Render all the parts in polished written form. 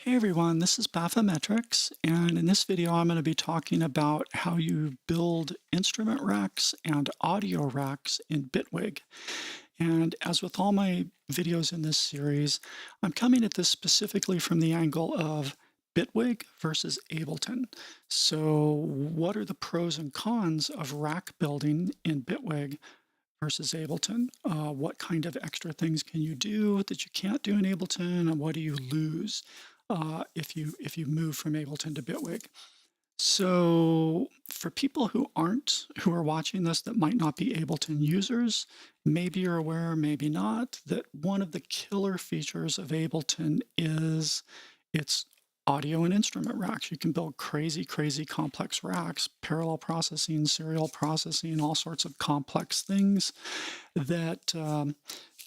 Hey everyone, this is Bathymetrics, and in this video I'm going to be talking about how you build instrument racks and audio racks in Bitwig. And as with all my videos in this series, I'm coming at this specifically from the angle of Bitwig versus Ableton. So what are the pros and cons of rack building in Bitwig versus Ableton? What kind of extra things can you do that you can't do in Ableton, and what do you lose if you move from Ableton to Bitwig? So for people who are watching this that might not be Ableton users, maybe you're aware, maybe not, that one of the killer features of Ableton is its audio and instrument racks. You can build crazy, crazy complex racks, parallel processing, serial processing, all sorts of complex things that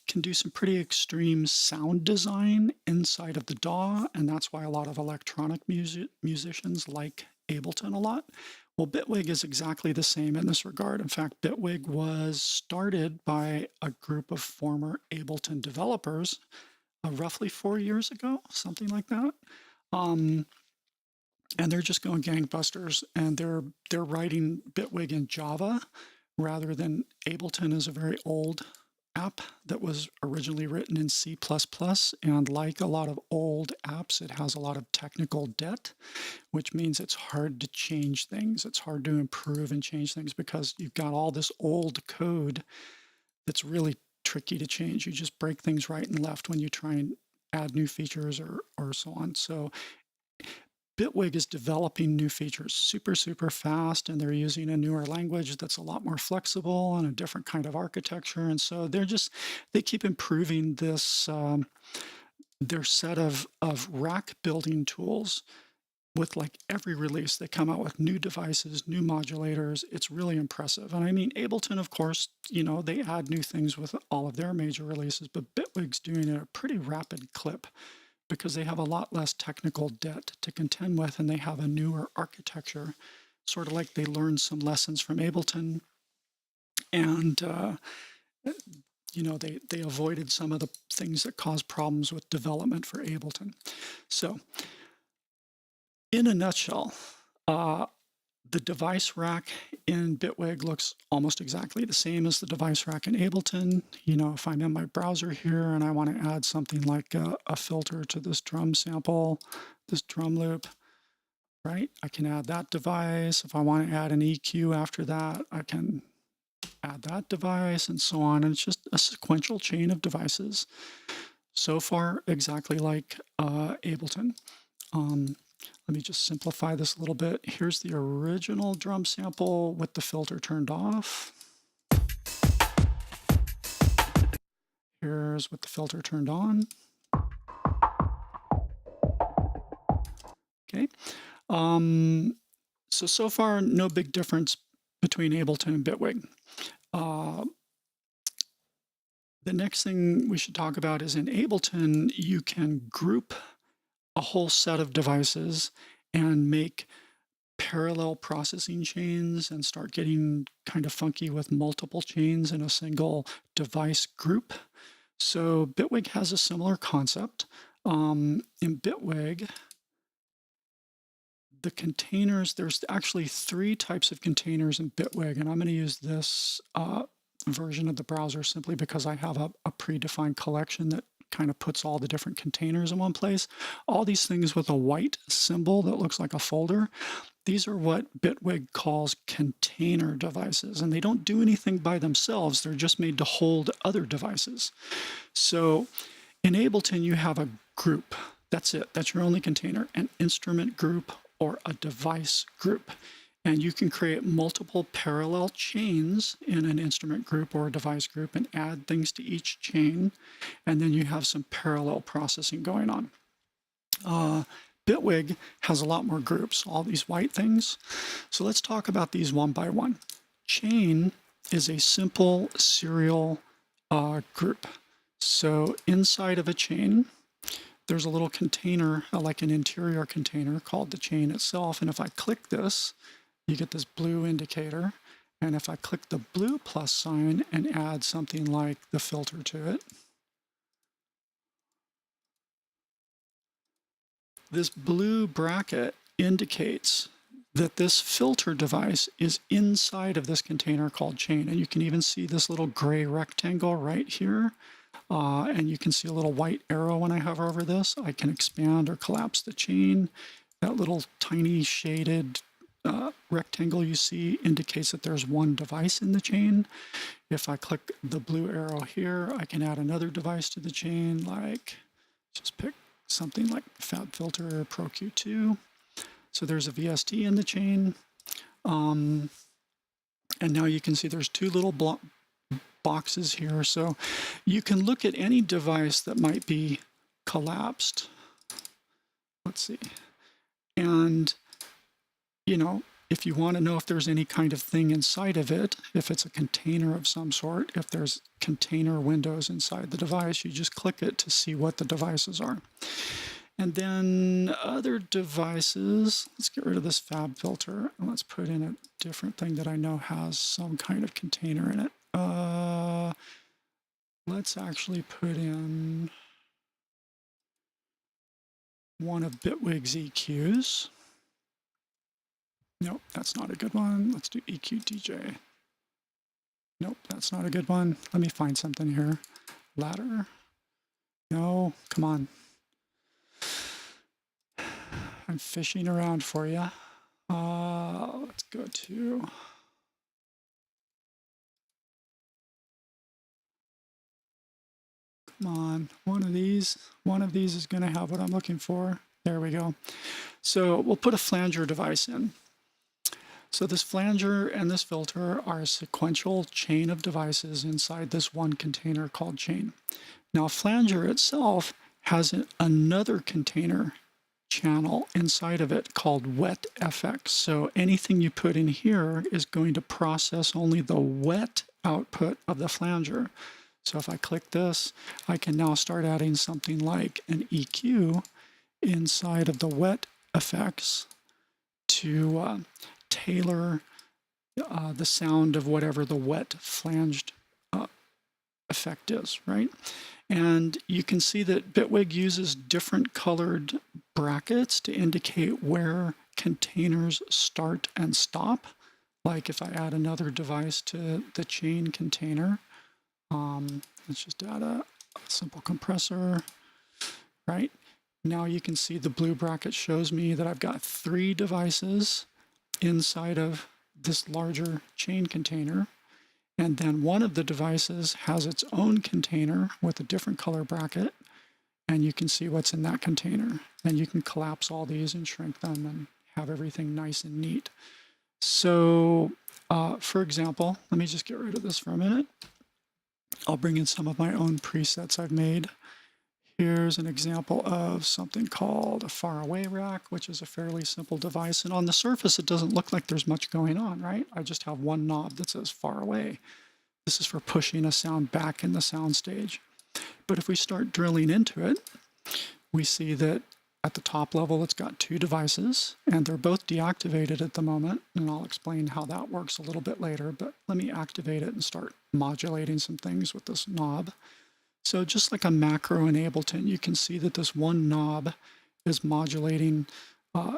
can do some pretty extreme sound design inside of the DAW, and that's why a lot of electronic musicians like Ableton a lot. Well, Bitwig is exactly the same in this regard. In fact, Bitwig was started by a group of former Ableton developers roughly 4 years ago, something like that. And they're just going gangbusters, and they're writing Bitwig in Java rather than Ableton is a very old app that was originally written in C++, and like a lot of old apps, it has a lot of technical debt, which means it's hard to change things. It's hard to improve and change things because you've got all this old code that's really tricky to change. You just break things right and left when you try and add new features or so on. So Bitwig is developing new features super, super fast, and they're using a newer language that's a lot more flexible and a different kind of architecture. And so they keep improving this, their set of rack building tools with like every release. They come out with new devices, new modulators. It's really impressive. And I mean, Ableton, of course, they add new things with all of their major releases, but Bitwig's doing it at a pretty rapid clip, because they have a lot less technical debt to contend with, and they have a newer architecture, sort of like they learned some lessons from Ableton, and they avoided some of the things that cause problems with development for Ableton. So in a nutshell, the device rack in Bitwig looks almost exactly the same as the device rack in Ableton. If I'm in my browser here and I want to add something like a filter to this drum sample, this drum loop, right? I can add that device. If I want to add an EQ after that, I can add that device, and so on. And it's just a sequential chain of devices. So far, exactly like Ableton. Let me just simplify this a little bit. Here's the original drum sample with the filter turned off. Here's with the filter turned on. Okay. So far, no big difference between Ableton and Bitwig. The next thing we should talk about is in Ableton, you can group a whole set of devices and make parallel processing chains and start getting kind of funky with multiple chains in a single device group. So Bitwig has a similar concept. In Bitwig, the containers, there's actually 3 types of containers in Bitwig, and I'm going to use this version of the browser simply because I have a predefined collection that kind of puts all the different containers in one place. All these things with a white symbol that looks like a folder, these are what Bitwig calls container devices, and they don't do anything by themselves. They're just made to hold other devices. So in Ableton, you have a group. That's it. That's your only container, an instrument group or a device group. And you can create multiple parallel chains in an instrument group or a device group and add things to each chain. And then you have some parallel processing going on. Bitwig has a lot more groups, all these white things. So let's talk about these one by one. Chain is a simple serial group. So inside of a chain, there's a little container, like an interior container called the chain itself. And if I click this, you get this blue indicator. And if I click the blue plus sign and add something like the filter to it, This blue bracket indicates that this filter device is inside of this container called chain. And you can even see this little gray rectangle right here. And you can see a little white arrow when I hover over this. I can expand or collapse the chain. That little tiny shaded rectangle you see indicates that there's one device in the chain. If I click the blue arrow here, I can add another device to the chain, like just pick something like FabFilter Pro Q2. So there's a VST in the chain. And now you can see there's two little boxes here. So you can look at any device that might be collapsed. Let's see. And, you know, if you want to know if there's any kind of thing inside of it, if it's a container of some sort, if there's container windows inside the device, you just click it to see what the devices are. And then other devices, let's get rid of this fab filter and let's put in a different thing that I know has some kind of container in it. Let's actually put in one of Bitwig's EQs. Nope, that's not a good one. Let's do EQ DJ. Nope, that's not a good one. Let me find something here. Ladder. No, come on. I'm fishing around for you. Let's go to... Come on, one of these is going to have what I'm looking for. There we go. So we'll put a flanger device in. So this flanger and this filter are a sequential chain of devices inside this one container called chain. Now flanger itself has another container channel inside of it called wet FX. So anything you put in here is going to process only the wet output of the flanger. So if I click this, I can now start adding something like an EQ inside of the wet effects to tailor the sound of whatever the wet flanged effect is, right? And you can see that Bitwig uses different colored brackets to indicate where containers start and stop. Like if I add another device to the chain container, let's just add a simple compressor, right? Now you can see the blue bracket shows me that I've got 3 devices inside of this larger chain container. And then one of the devices has its own container with a different color bracket. And you can see what's in that container. And you can collapse all these and shrink them and have everything nice and neat. So, for example, let me just get rid of this for a minute. I'll bring in some of my own presets I've made. Here's an example of something called a faraway rack, which is a fairly simple device. And on the surface, it doesn't look like there's much going on, right? I just have one knob that says far away. This is for pushing a sound back in the sound stage. But if we start drilling into it, we see that at the top level, it's got 2 devices, and they're both deactivated at the moment. And I'll explain how that works a little bit later, but let me activate it and start modulating some things with this knob. So just like a macro in Ableton, you can see that this one knob is modulating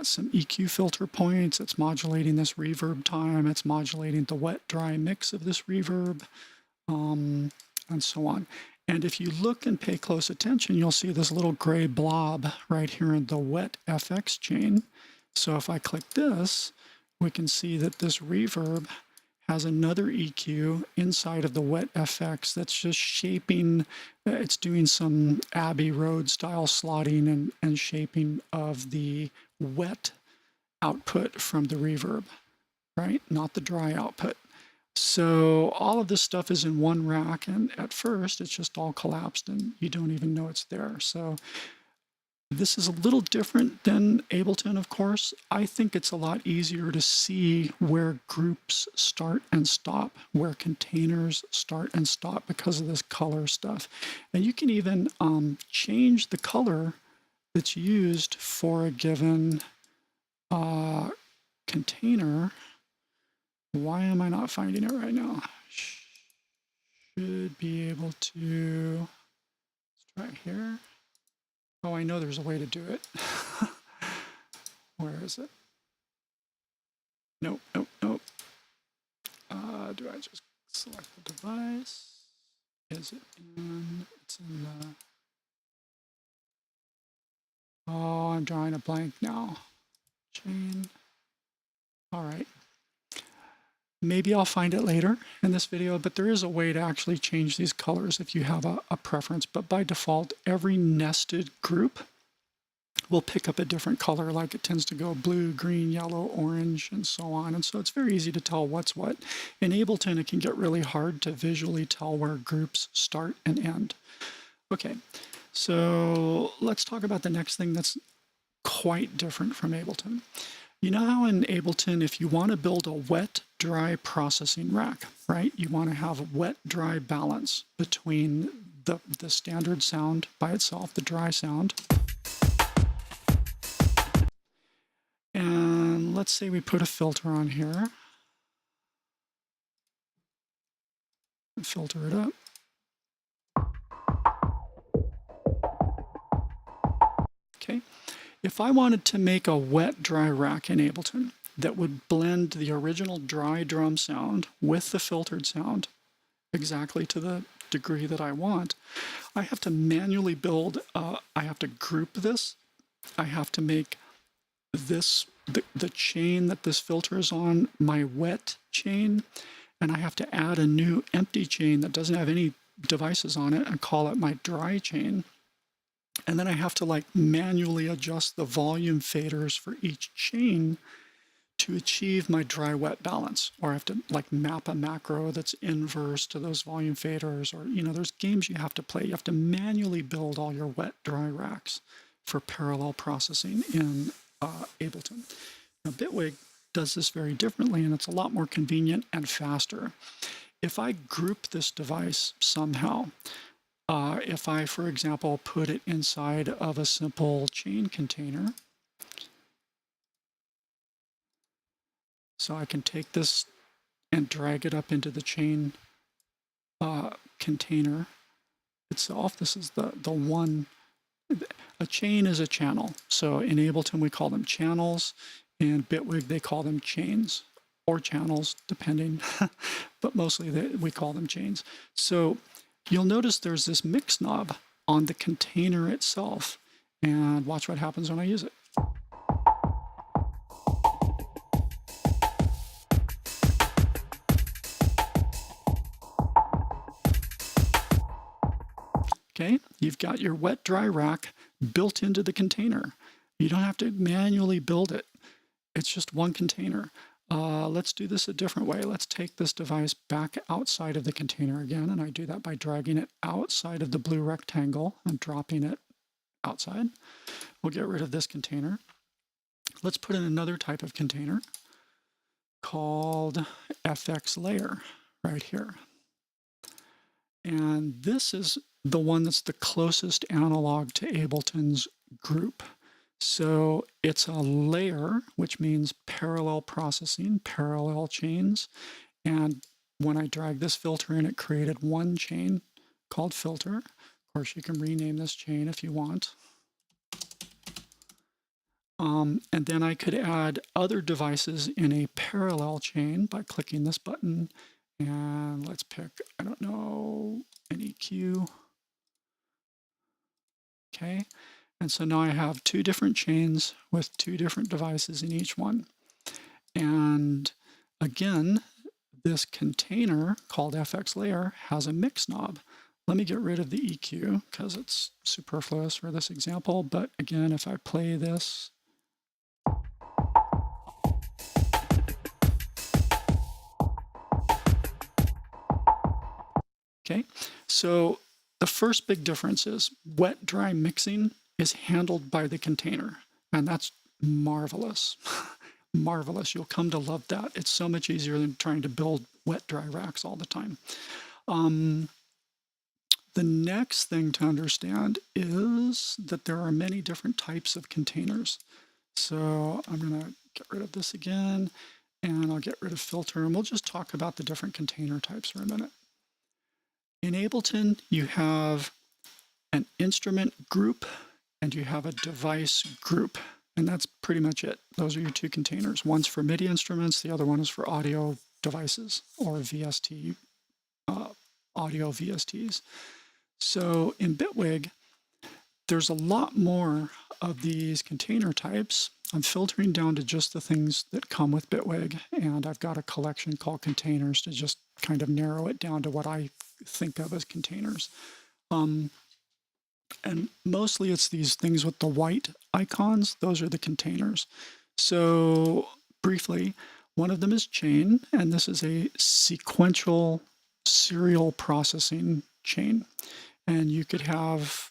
some EQ filter points. It's modulating this reverb time. It's modulating the wet-dry mix of this reverb, and so on. And if you look and pay close attention, you'll see this little gray blob right here in the wet FX chain. So if I click this, we can see that this reverb has another EQ inside of the wet FX that's just shaping, it's doing some Abbey Road style slotting and shaping of the wet output from the reverb, right? Not the dry output. So all of this stuff is in one rack, and at first it's just all collapsed and you don't even know it's there. So this is a little different than Ableton, of course. I think it's a lot easier to see where groups start and stop, where containers start and stop because of this color stuff. And you can even change the color that's used for a given container. Why am I not finding it right now? Should be able to, let's try here. Oh, I know there's a way to do it. Where is it? Nope, nope, nope. Do I just select the device? Is it in? It's in the. Oh, I'm drawing a blank now. Chain. All right. Maybe I'll find it later in this video, but there is a way to actually change these colors if you have a preference. But by default, every nested group will pick up a different color, like it tends to go blue, green, yellow, orange, and so on. And so it's very easy to tell what's what. In Ableton, it can get really hard to visually tell where groups start and end. Okay, so let's talk about the next thing that's quite different from Ableton. You know how in Ableton, if you want to build a wet-dry processing rack, right? You want to have a wet-dry balance between the standard sound by itself, the dry sound. And let's say we put a filter on here. Filter it up. Okay. If I wanted to make a wet-dry rack in Ableton that would blend the original dry drum sound with the filtered sound exactly to the degree that I want, I have to manually build, I have to group this, I have to make this, the chain that this filter is on, my wet chain, and I have to add a new empty chain that doesn't have any devices on it and call it my dry chain. And then I have to like manually adjust the volume faders for each chain to achieve my dry wet balance. Or I have to like map a macro that's inverse to those volume faders, or there's games you have to play. You have to manually build all your wet dry racks for parallel processing in Ableton. Now Bitwig does this very differently, and it's a lot more convenient and faster. If I group this device somehow, if I, for example, put it inside of a simple chain container, so I can take this and drag it up into the chain container itself. This is the one. A chain is a channel. So in Ableton, we call them channels. In Bitwig, they call them chains or channels, depending, but mostly we call them chains. So you'll notice there's this mix knob on the container itself, and watch what happens when I use it. Okay, you've got your wet-dry rack built into the container. You don't have to manually build it. It's just one container. Let's do this a different way. Let's take this device back outside of the container again, and I do that by dragging it outside of the blue rectangle and dropping it outside. We'll get rid of this container. Let's put in another type of container called FX layer right here. And this is the one that's the closest analog to Ableton's group. So it's a layer, which means parallel processing, parallel chains. And when I drag this filter in, it created one chain called filter. Of course, you can rename this chain if you want. And then I could add other devices in a parallel chain by clicking this button. And let's pick, I don't know, an EQ. Okay. And so now I have two different chains with two different devices in each one. And again, this container called FX layer has a mix knob. Let me get rid of the EQ because it's superfluous for this example. But again, if I play this, okay, so the first big difference is wet-dry mixing is handled by the container, and that's marvelous. Marvelous. You'll come to love that. It's so much easier than trying to build wet-dry racks all the time. The next thing to understand is that there are many different types of containers. So I'm going to get rid of this again, and I'll get rid of filter, and we'll just talk about the different container types for a minute. In Ableton, you have an instrument group and you have a device group. And that's pretty much it. Those are your two containers. One's for MIDI instruments, the other one is for audio devices or VST, audio VSTs. So in Bitwig, there's a lot more of these container types. I'm filtering down to just the things that come with Bitwig, and I've got a collection called containers to just kind of narrow it down to what I think of as containers. And mostly it's these things with the white icons. Those are the containers. So briefly, one of them is chain, and this is a sequential serial processing chain. And you could have,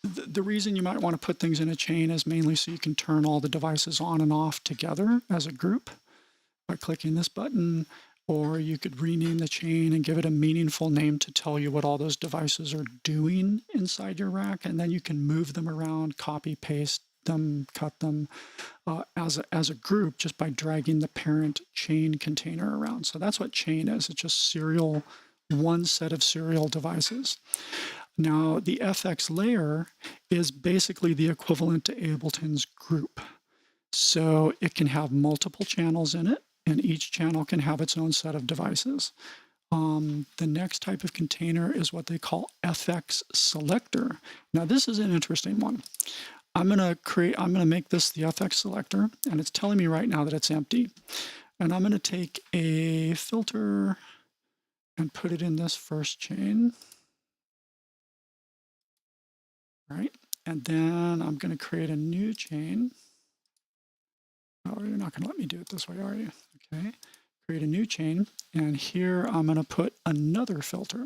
the reason you might want to put things in a chain is mainly so you can turn all the devices on and off together as a group by clicking this button, or you could rename the chain and give it a meaningful name to tell you what all those devices are doing inside your rack, and then you can move them around, copy, paste them, cut them as a group just by dragging the parent chain container around. So that's what chain is. It's just serial, one set of serial devices. Now, the FX layer is basically the equivalent to Ableton's group. So it can have multiple channels in it, and each channel can have its own set of devices. The next type of container is what they call FX selector. Now, this is an interesting one. I'm going to make this the FX selector, and it's telling me right now that it's empty. And I'm going to take a filter and put it in this first chain. Right? And then I'm going to create a new chain. Oh, you're not going to let me do it this way, are you? Okay. Create a new chain, and here I'm going to put another filter.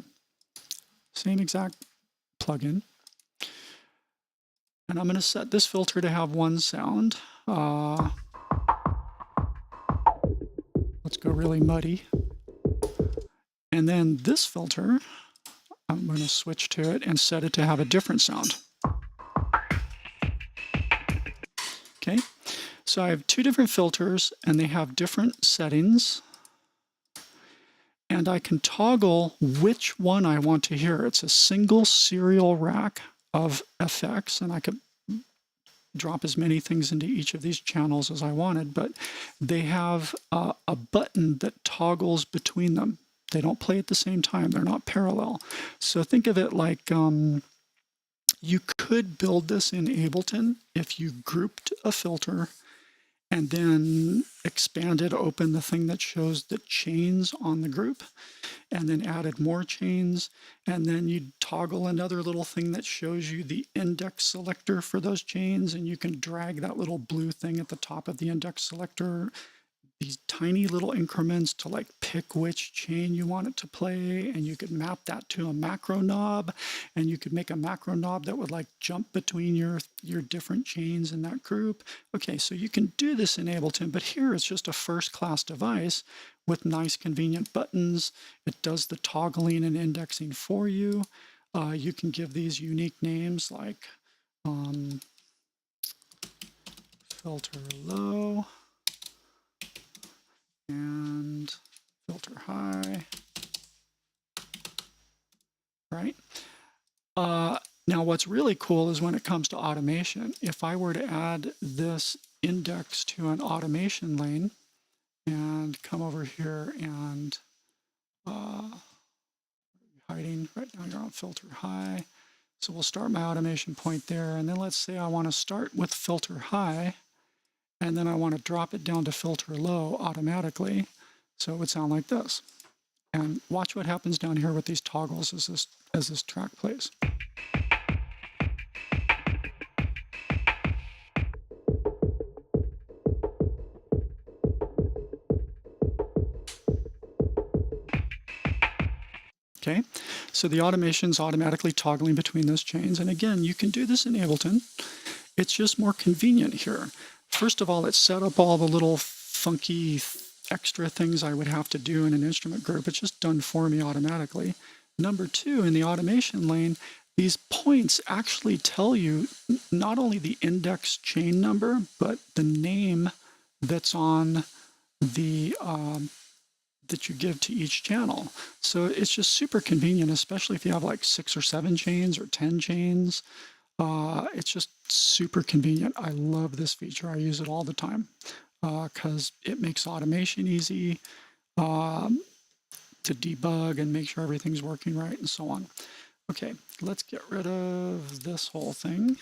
Same exact plugin. And I'm going to set this filter to have one sound. Let's go really muddy. And then this filter, I'm going to switch to it and set it to have a different sound. Okay. So I have two different filters, and they have different settings. And I can toggle which one I want to hear. It's a single serial rack of effects, and I could drop as many things into each of these channels as I wanted, but they have a button that toggles between them. They don't play at the same time. They're not parallel. So think of it like you could build this in Ableton if you grouped a filter and then expanded open the thing that shows the chains on the group, and then added more chains, and then you'd toggle another little thing that shows you the index selector for those chains, and you can drag that little blue thing at the top of the index selector, these tiny little increments to like pick which chain you want it to play, and you could map that to a macro knob, and you could make a macro knob that would like jump between your different chains in that group. Okay, so you can do this in Ableton, but here it's just a first-class device with nice convenient buttons. It does the toggling and indexing for you. You can give these unique names like filter low and filter high, right? Now what's really cool is when it comes to automation, if I were to add this index to an automation lane and come over here and hiding, right now you're on filter high. So we'll start my automation point there, and then let's say I want to start with filter high, and then I want to drop it down to filter low automatically. So it would sound like this. And watch what happens down here with these toggles as this track plays. Okay, so the automation's automatically toggling between those chains. And again, you can do this in Ableton. It's just more convenient here. First of all, it set up all the little funky extra things I would have to do in an instrument group. It's just done for me automatically. Number two, in the automation lane, these points actually tell you not only the index chain number, but the name that's on the that you give to each channel. So it's just super convenient, especially if you have like 6 or 7 chains or 10 chains. It's just super convenient. I love this feature. I use it all the time because it makes automation easy to debug and make sure everything's working right and so on. Okay, let's get rid of this whole thing.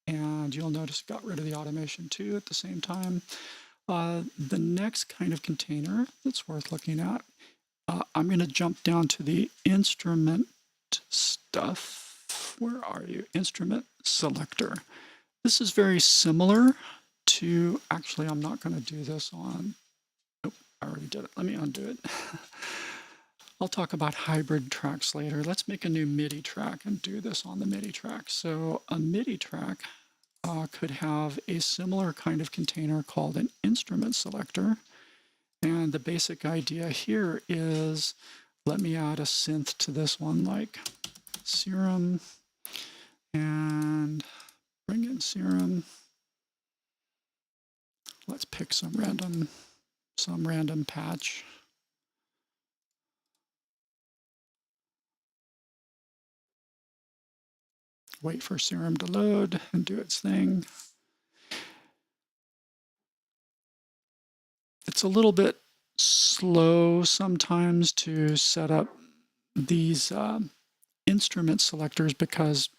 And you'll notice it got rid of the automation too at the same time. The next kind of container that's worth looking at, I'm going to jump down to the instrument stuff. Where are you? Instrument selector. This is very similar to, actually, I'm not going to do this on, oh, I already did it. Let me undo it. I'll talk about hybrid tracks later. Let's make a new MIDI track and do this on the MIDI track. So a MIDI track could have a similar kind of container called an instrument selector. And the basic idea here is, let me add a synth to this one like Serum, and bring in Serum. Let's pick some random patch. Wait for Serum to load and do its thing. It's a little bit slow sometimes to set up these instrument selectors because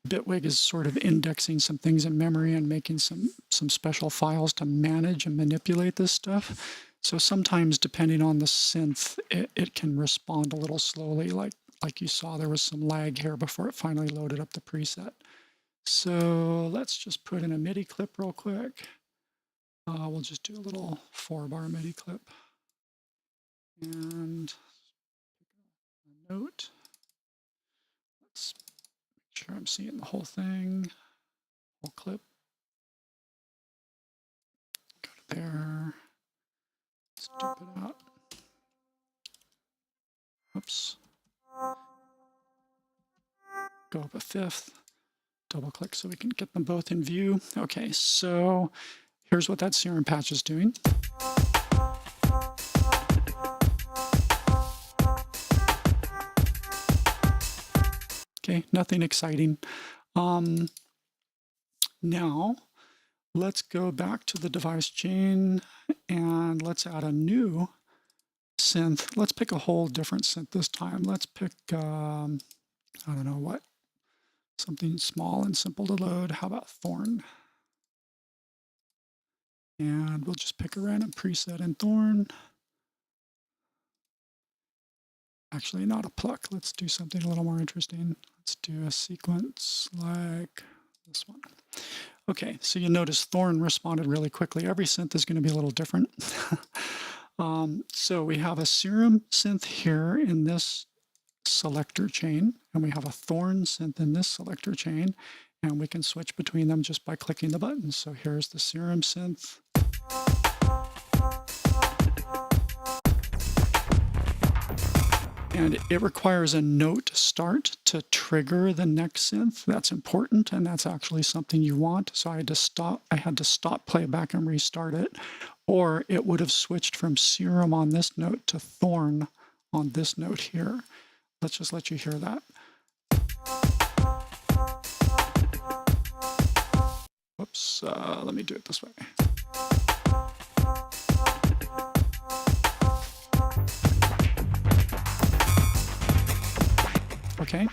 Bitwig is sort of indexing some things in memory and making some special files to manage and manipulate this stuff. So sometimes, depending on the synth, it can respond a little slowly. Like you saw, there was some lag here before it finally loaded up the preset. So let's just put in a MIDI clip real quick. We'll just do a little 4-bar MIDI clip. And a note. Let's make sure I'm seeing the whole thing. Whole clip. Go to there. Let's dump it out. Oops. Go up a fifth. Double click so we can get them both in view. Okay, so here's what that Serum patch is doing. Okay, nothing exciting. Now, let's go back to the device chain and let's add a new synth. Let's pick a whole different synth this time. Let's pick, I don't know what, something small and simple to load. How about Thorn? And we'll just pick a random preset in Thorn. Actually, not a pluck. Let's do something a little more interesting. Let's do a sequence like this one. Okay, so you notice Thorn responded really quickly. Every synth is going to be a little different. So we have a Serum synth here in this selector chain, and we have a Thorn synth in this selector chain, and we can switch between them just by clicking the buttons. So here's the Serum synth. And it requires a note start to trigger the next synth. That's important, and that's actually something you want. So I had to stop playback and restart it, or it would have switched from Serum on this note to Thorn on this note here. Let's just let you hear that. Whoops, let me do it this way. Okay,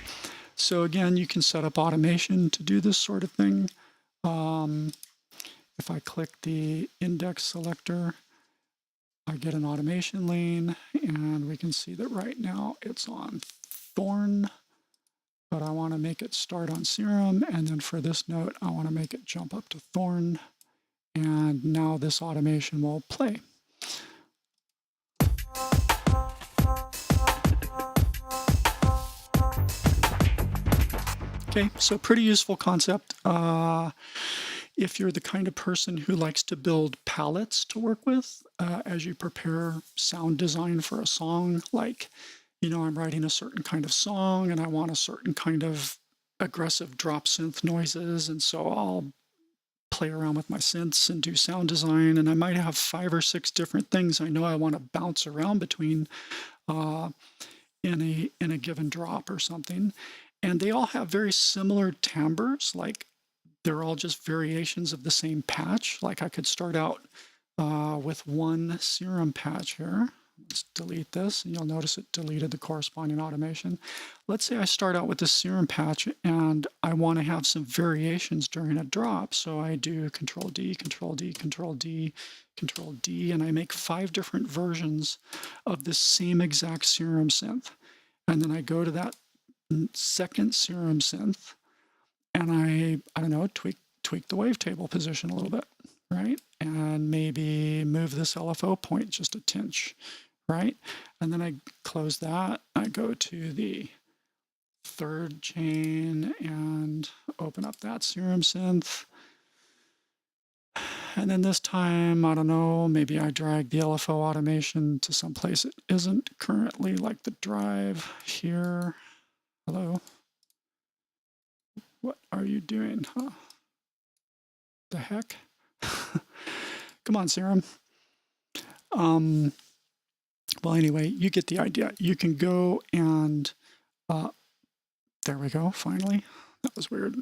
so again, you can set up automation to do this sort of thing. If I click the index selector, I get an automation lane, and we can see that right now it's on Thorn, but I want to make it start on Serum, and then for this note, I want to make it jump up to Thorn, and now this automation will play. Okay, so pretty useful concept. If you're the kind of person who likes to build palettes to work with as you prepare sound design for a song, like, you know, I'm writing a certain kind of song and I want a certain kind of aggressive drop synth noises, and so I'll play around with my synths and do sound design, and I might have 5 or 6 different things I know I want to bounce around between in a given drop or something. And they all have very similar timbres, like they're all just variations of the same patch. Like I could start out with one serum patch here. Let's delete this, and you'll notice it deleted the corresponding automation. Let's say I start out with this serum patch and I want to have some variations during a drop. So I do Control D, Control D, Control D, Control D, and I make 5 different versions of the same exact serum synth. And then I go to that second serum synth and I don't know, tweak the wavetable position a little bit, right? And maybe move this LFO point just a tinch, right? And then I close that. I go to the third chain and open up that serum synth. And then this time, I don't know, maybe I drag the LFO automation to some place it isn't currently, like the drive here. Hello? What are you doing, huh? The heck? Come on, Serum. Well, anyway, you get the idea. You can go and, there we go, finally. That was weird,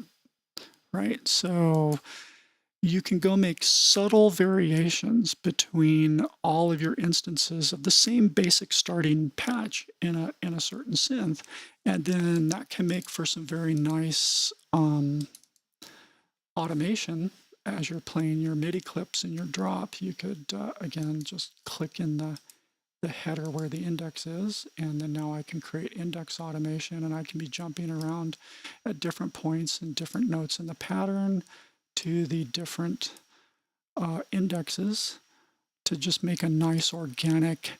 right? So you can go make subtle variations between all of your instances of the same basic starting patch in a certain synth, and then that can make for some very nice automation as you're playing your MIDI clips in your drop. You could, again, just click in the header where the index is, and then now I can create index automation, and I can be jumping around at different points and different notes in the pattern to the different indexes to just make a nice organic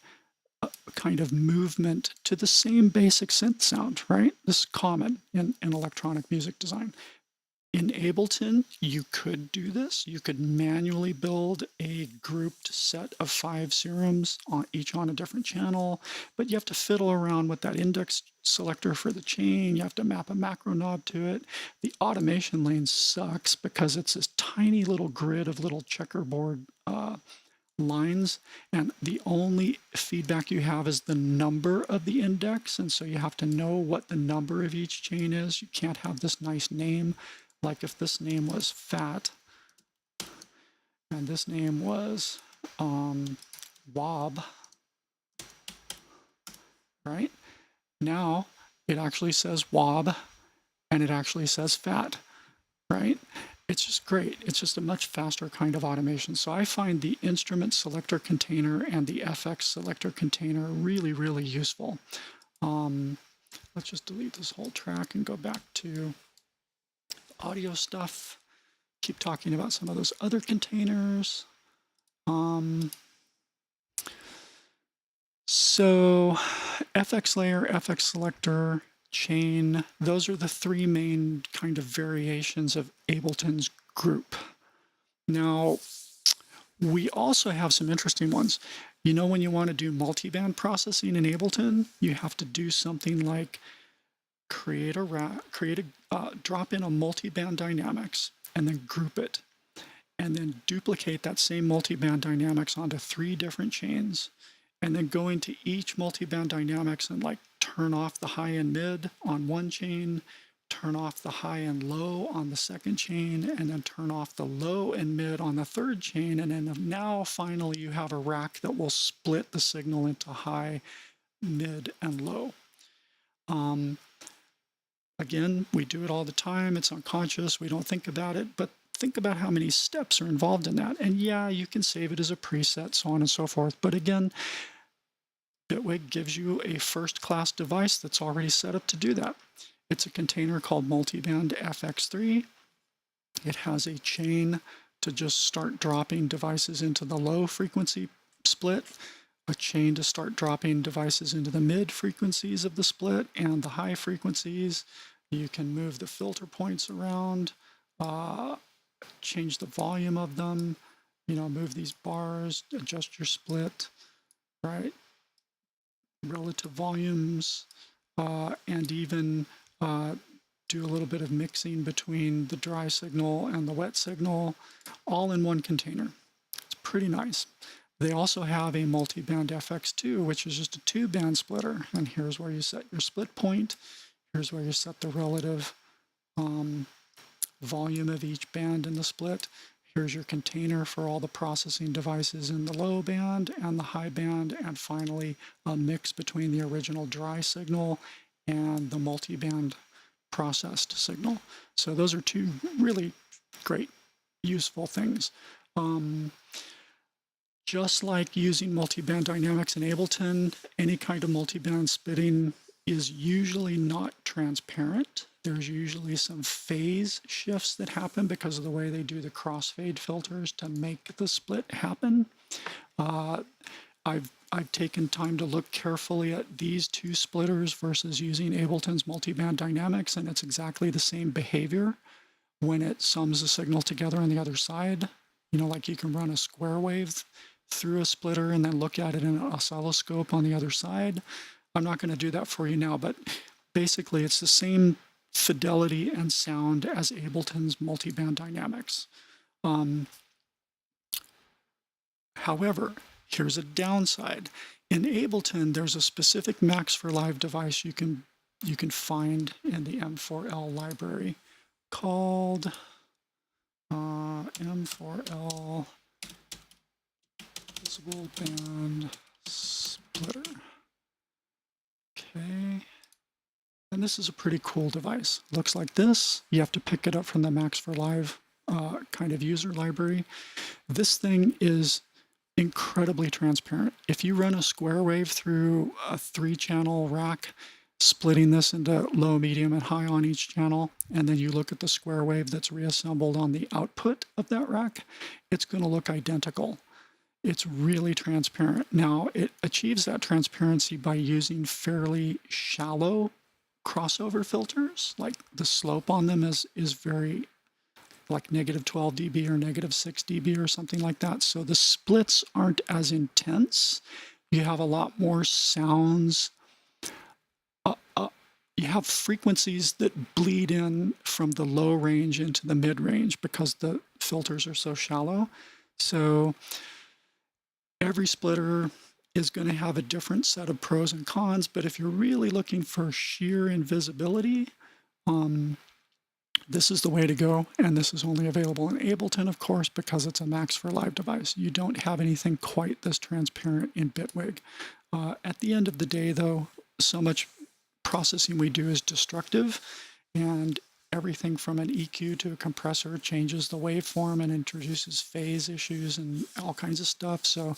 kind of movement to the same basic synth sound, right? This is common in electronic music design. In Ableton, you could do this. You could manually build a grouped set of 5 serums, each on a different channel, but you have to fiddle around with that index selector for the chain. You have to map a macro knob to it. The automation lane sucks because it's this tiny little grid of little checkerboard lines, and the only feedback you have is the number of the index, and so you have to know what the number of each chain is. You can't have this nice name. Like if this name was fat and this name was wob, right? Now it actually says wob and it actually says fat, right? It's just great. It's just a much faster kind of automation. So I find the instrument selector container and the FX selector container really, really useful. Let's just delete this whole track and go back to audio stuff. Keep talking about some of those other containers. So FX layer, FX selector, chain, those are the 3 main kind of variations of Ableton's group. Now, we also have some interesting ones. You know, when you want to do multiband processing in Ableton, you have to do something like drop in a multiband dynamics and then group it, and then duplicate that same multiband dynamics onto 3 different chains, and then go into each multiband dynamics and like turn off the high and mid on one chain, turn off the high and low on the second chain, and then turn off the low and mid on the third chain, and then now finally you have a rack that will split the signal into high, mid, and low. Again, we do it all the time. It's unconscious. We don't think about it, but think about how many steps are involved in that. And yeah, you can save it as a preset, so on and so forth. But again, Bitwig gives you a first-class device that's already set up to do that. It's a container called Multiband FX3. It has a chain to just start dropping devices into the low frequency split, a chain to start dropping devices into the mid frequencies of the split and the high frequencies. You can move the filter points around, change the volume of them, you know, move these bars, adjust your split, right? Relative volumes, and even do a little bit of mixing between the dry signal and the wet signal, all in one container. It's pretty nice. They also have a multiband FX2, which is just a 2-band splitter. And here's where you set your split point. Here's where you set the relative volume of each band in the split. Here's your container for all the processing devices in the low band and the high band, and finally a mix between the original dry signal and the multiband processed signal. So those are two really great, useful things. Just like using multiband dynamics in Ableton, any kind of multiband splitting is usually not transparent. There's usually some phase shifts that happen because of the way they do the crossfade filters to make the split happen. I've taken time to look carefully at these two splitters versus using Ableton's multiband dynamics, and it's exactly the same behavior when it sums the signal together on the other side. You know, like you can run a square wave through a splitter and then look at it in an oscilloscope on the other side. I'm not going to do that for you now, but basically it's the same fidelity and sound as Ableton's multiband dynamics. However, here's a downside. In Ableton, there's a specific Max for Live device you can find in the M4L library called M4L Visible Band Splitter. Okay. And this is a pretty cool device. Looks like this. You have to pick it up from the Max for Live kind of user library. This thing is incredibly transparent. If you run a square wave through a 3-channel rack, splitting this into low, medium, and high on each channel, and then you look at the square wave that's reassembled on the output of that rack, it's going to look identical. It's really transparent. Now, it achieves that transparency by using fairly shallow crossover filters. Like the slope on them is very like -12 dB or -6 dB or something like that. So the splits aren't as intense. You have a lot more sounds. You have frequencies that bleed in from the low range into the mid range because the filters are so shallow. So every splitter is going to have a different set of pros and cons, but if you're really looking for sheer invisibility, this is the way to go, and this is only available in Ableton, of course, because it's a Max for Live device. You don't have anything quite this transparent in Bitwig. At the end of the day, though, so much processing we do is destructive, and everything from an EQ to a compressor changes the waveform and introduces phase issues and all kinds of stuff. So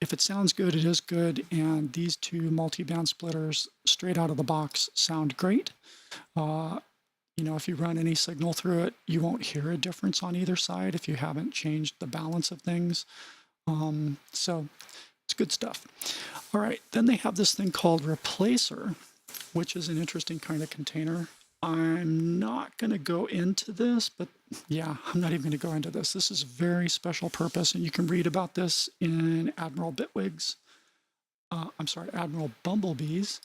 if it sounds good, it is good, and these two multi-band splitters straight out of the box sound great. You know, if you run any signal through it, you won't hear a difference on either side if you haven't changed the balance of things. So it's good stuff. All right, then they have this thing called Replacer, which is an interesting kind of container. I'm not going to go into this, but yeah, I'm not even going to go into this. This is very special purpose, and you can read about this in Admiral Bumblebee's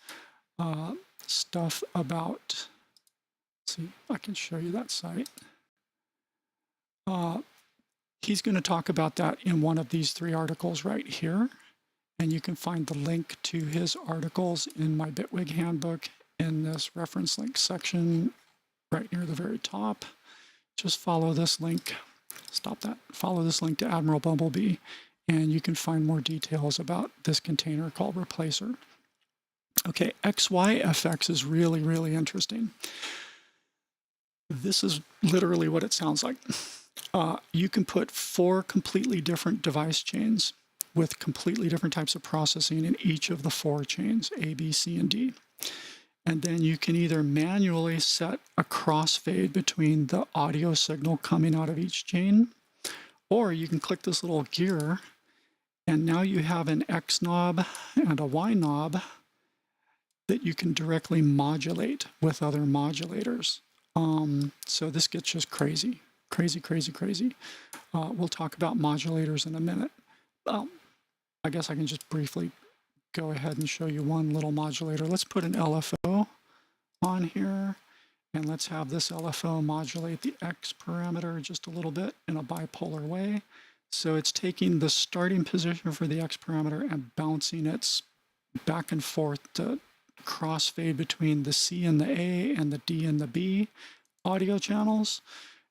stuff about, let's see, I can show you that site. He's going to talk about that in one of these 3 articles right here. And you can find the link to his articles in my Bitwig Handbook in this reference link section right near the very top. Just follow this link. Stop that. Follow this link to Admiral Bumblebee, and you can find more details about this container called Replacer. Okay, XYFX is really, really interesting. This is literally what it sounds like. You can put 4 completely different device chains with completely different types of processing in each of the 4 chains, A, B, C, and D. And then you can either manually set a crossfade between the audio signal coming out of each chain, or you can click this little gear, and now you have an X knob and a Y knob that you can directly modulate with other modulators. So this gets just crazy. We'll talk about modulators in a minute. I guess I can just briefly go ahead and show you one little modulator. Let's put an LFO on here, and let's have this LFO modulate the X parameter just a little bit in a bipolar way. So it's taking the starting position for the X parameter and bouncing it back and forth to crossfade between the C and the A and the D and the B audio channels.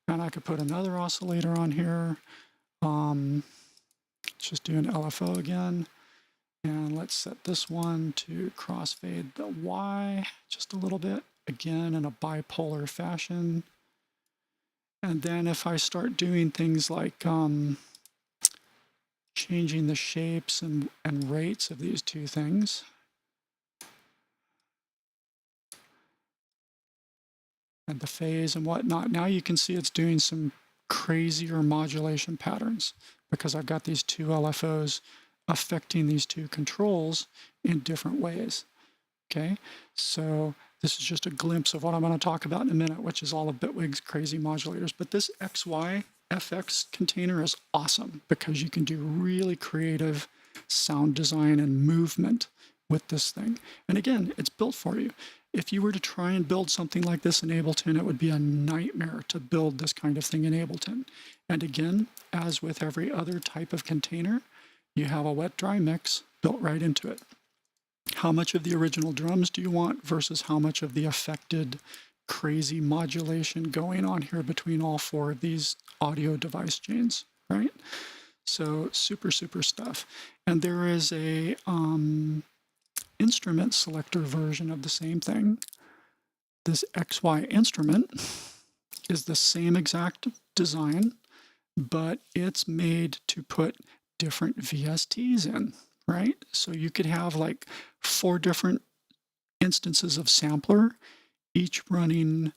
And I could put another oscillator on here. Let's just do an LFO again. And let's set this one to crossfade the Y just a little bit, again in a bipolar fashion. And then if I start doing things like changing the shapes and rates of these two things, and the phase and whatnot, now you can see it's doing some crazier modulation patterns because I've got these two LFOs affecting these two controls in different ways. Okay, so this is just a glimpse of what I'm going to talk about in a minute, which is all of Bitwig's crazy modulators. But this XY FX container is awesome because you can do really creative sound design and movement with this thing. And again, it's built for you. If you were to try and build something like this in Ableton, it would be a nightmare to build this kind of thing in Ableton. And again, as with every other type of container, you have a wet-dry mix built right into it. How much of the original drums do you want versus how much of the affected crazy modulation going on here between all four of these audio device chains, right? So super, super stuff. And there is a instrument selector version of the same thing. This XY instrument is the same exact design, but it's made to put different VSTs in, right? So you could have like 4 different instances of sampler, each running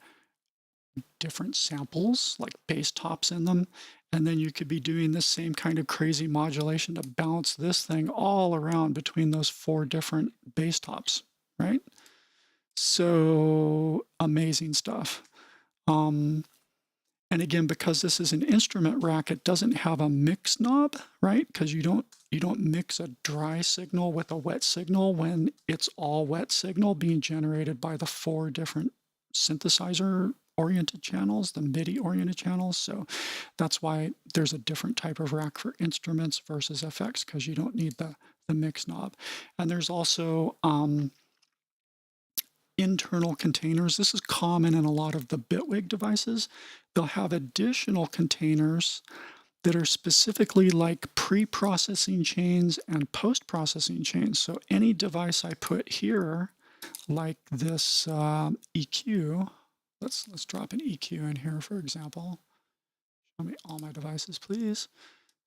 different samples, like bass tops in them. And then you could be doing this same kind of crazy modulation to bounce this thing all around between those 4 different bass tops, right? So amazing stuff. And again, because this is an instrument rack, it doesn't have a mix knob, right? Because you don't mix a dry signal with a wet signal when it's all wet signal being generated by the 4 different synthesizer-oriented channels, the MIDI-oriented channels. So that's why there's a different type of rack for instruments versus FX, because you don't need the mix knob. And there's also internal containers. This is common in a lot of the Bitwig devices. They'll have additional containers that are specifically like pre-processing chains and post-processing chains. So any device I put here, like this EQ, let's drop an EQ in here, for example. Show me all my devices, please.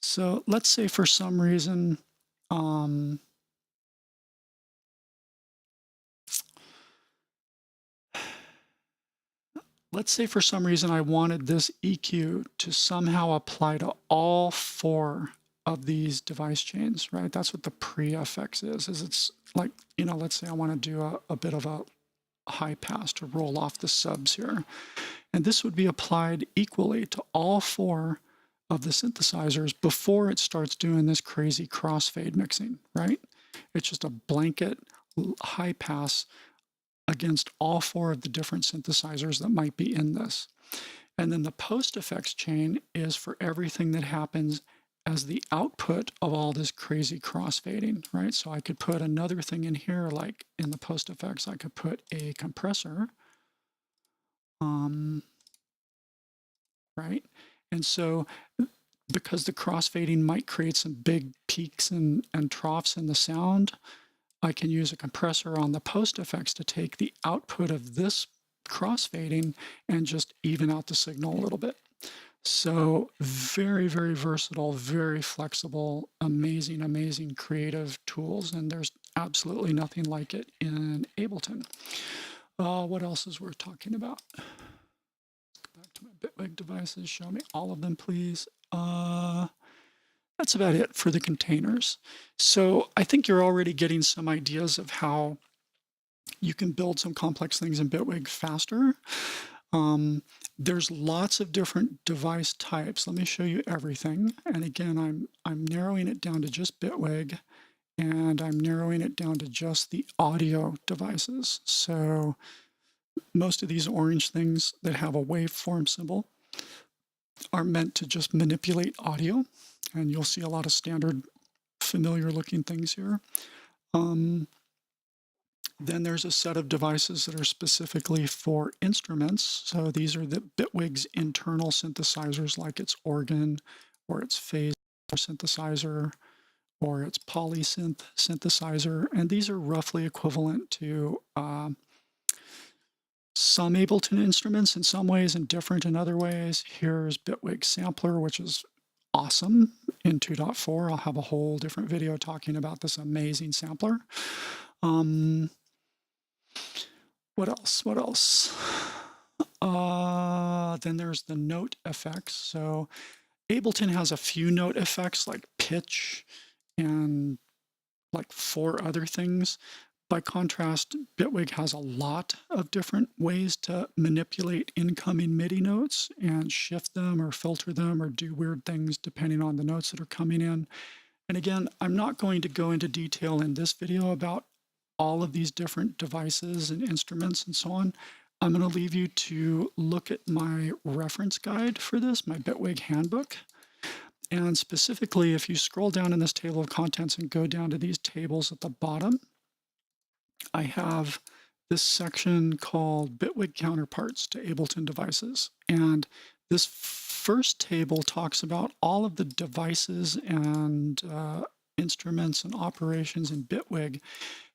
So let's say for some reason, let's say for some reason I wanted this EQ to somehow apply to all 4 of these device chains, right? That's what the pre-FX is it's like, you know, let's say I want to do a bit of a high pass to roll off the subs here. And this would be applied equally to all 4 of the synthesizers before it starts doing this crazy crossfade mixing, right? It's just a blanket high pass against all 4 of the different synthesizers that might be in this. And then the post effects chain is for everything that happens as the output of all this crazy crossfading, right? So I could put another thing in here, like in the post effects, I could put a compressor, right? And so because the crossfading might create some big peaks and troughs in the sound, I can use a compressor on the post effects to take the output of this crossfading and just even out the signal a little bit. So very, very versatile, very flexible, amazing, amazing creative tools, and there's absolutely nothing like it in Ableton. What else is worth talking about? Go back to my Bitwig devices. Show me all of them, please. That's about it for the containers. So I think you're already getting some ideas of how you can build some complex things in Bitwig faster. There's lots of different device types. Let me show you everything. And again, I'm narrowing it down to just Bitwig, and I'm narrowing it down to just the audio devices. So most of these orange things that have a waveform symbol are meant to just manipulate audio, and you'll see a lot of standard familiar looking things here. Then there's a set of devices that are specifically for instruments. So these are the Bitwig's internal synthesizers, like its organ or its phase synthesizer or its polysynth synthesizer. And these are roughly equivalent to some Ableton instruments in some ways and different in other ways. Here's Bitwig Sampler, which is awesome in 2.4. I'll have a whole different video talking about this amazing sampler. What else? What else? Then there's the note effects. So Ableton has a few note effects like pitch and like 4 other things. By contrast, Bitwig has a lot of different ways to manipulate incoming MIDI notes and shift them or filter them or do weird things depending on the notes that are coming in. And again, I'm not going to go into detail in this video about all of these different devices and instruments and so on. I'm going to leave you to look at my reference guide for this, my Bitwig Handbook. And specifically, if you scroll down in this table of contents and go down to these tables at the bottom, I have this section called Bitwig Counterparts to Ableton Devices. And this first table talks about all of the devices and instruments and operations in Bitwig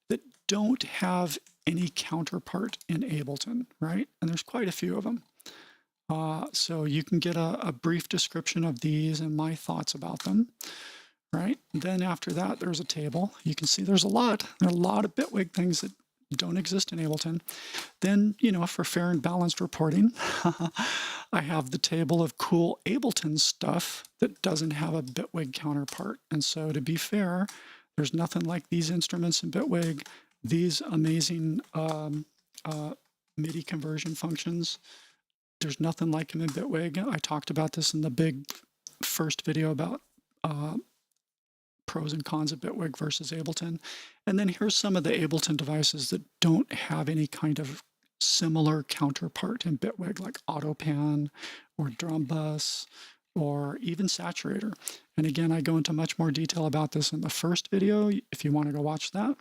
that don't have any counterpart in Ableton, right? And there's quite a few of them. So you can get a brief description of these and my thoughts about them, right? Then after that, there's a table. You can see there's a lot. There are a lot of Bitwig things that don't exist in Ableton. Then, you know, for fair and balanced reporting, I have the table of cool Ableton stuff that doesn't have a Bitwig counterpart. And so to be fair, there's nothing like these instruments in Bitwig, these amazing MIDI conversion functions. There's nothing like them in Bitwig. I talked about this in the big first video about pros and cons of Bitwig versus Ableton. And then here's some of the Ableton devices that don't have any kind of similar counterpart in Bitwig, like AutoPan or Drum Bus or even Saturator. And again, I go into much more detail about this in the first video if you want to go watch that.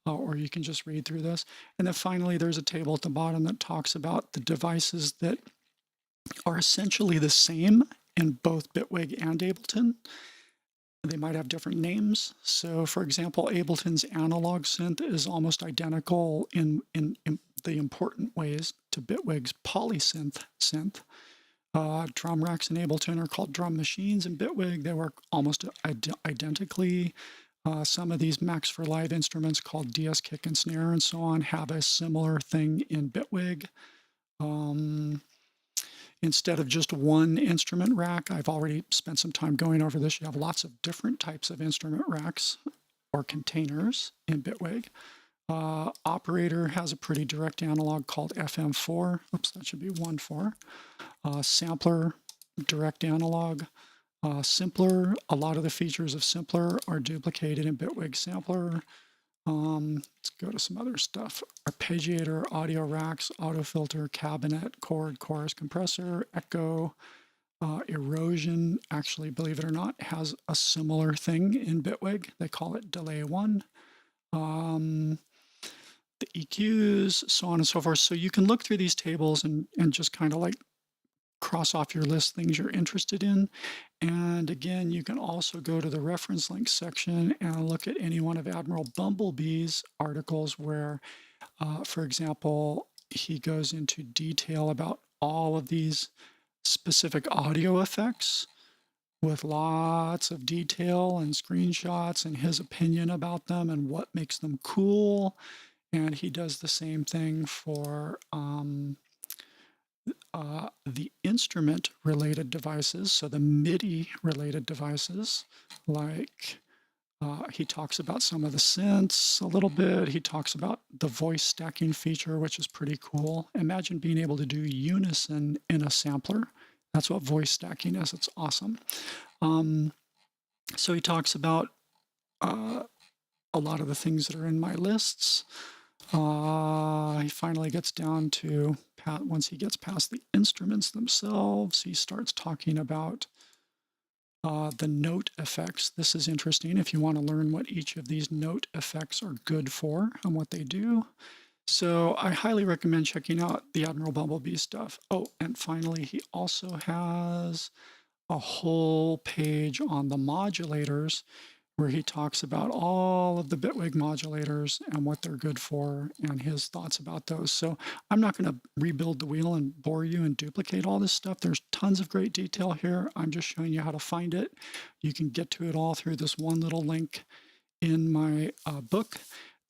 Or you can just read through this. And then finally, there's a table at the bottom that talks about the devices that are essentially the same in both Bitwig and Ableton. They might have different names. So for example, Ableton's analog synth is almost identical in the important ways to Bitwig's polysynth synth. Drum racks in Ableton are called drum machines in Bitwig. They work almost identically. Some of these Max for Live instruments called DS kick and snare and so on have a similar thing in Bitwig. Instead of just one instrument rack, I've already spent some time going over this. You have lots of different types of instrument racks or containers in Bitwig. Operator has a pretty direct analog called FM4. Oops, that should be 1.4. Sampler, direct analog. Simpler, a lot of the features of Simpler are duplicated in Bitwig Sampler. Let's go to some other stuff. Arpeggiator, audio racks, auto filter, cabinet, chord, chorus, compressor, echo, erosion, actually, believe it or not, has a similar thing in Bitwig. They call it delay 1. The EQs, so on and so forth. So you can look through these tables and just kind of like cross off your list things you're interested in. And again, you can also go to the reference links section and look at any one of Admiral Bumblebee's articles where, for example, he goes into detail about all of these specific audio effects with lots of detail and screenshots and his opinion about them and what makes them cool. And he does the same thing for the instrument-related devices, so the MIDI-related devices, like he talks about some of the synths a little bit. He talks about the voice stacking feature, which is pretty cool. Imagine being able to do unison in a sampler. That's what voice stacking is. It's awesome. So he talks about a lot of the things that are in my lists. He finally gets down to, once he gets past the instruments themselves, he starts talking about the note effects. This is interesting if you want to learn what each of these note effects are good for and what they do. So I highly recommend checking out the Admiral Bumblebee stuff. Oh, and finally, he also has a whole page on the modulators where he talks about all of the Bitwig modulators and what they're good for and his thoughts about those. So I'm not going to rebuild the wheel and bore you and duplicate all this stuff. There's tons of great detail here. I'm just showing you how to find it. You can get to it all through this one little link in my book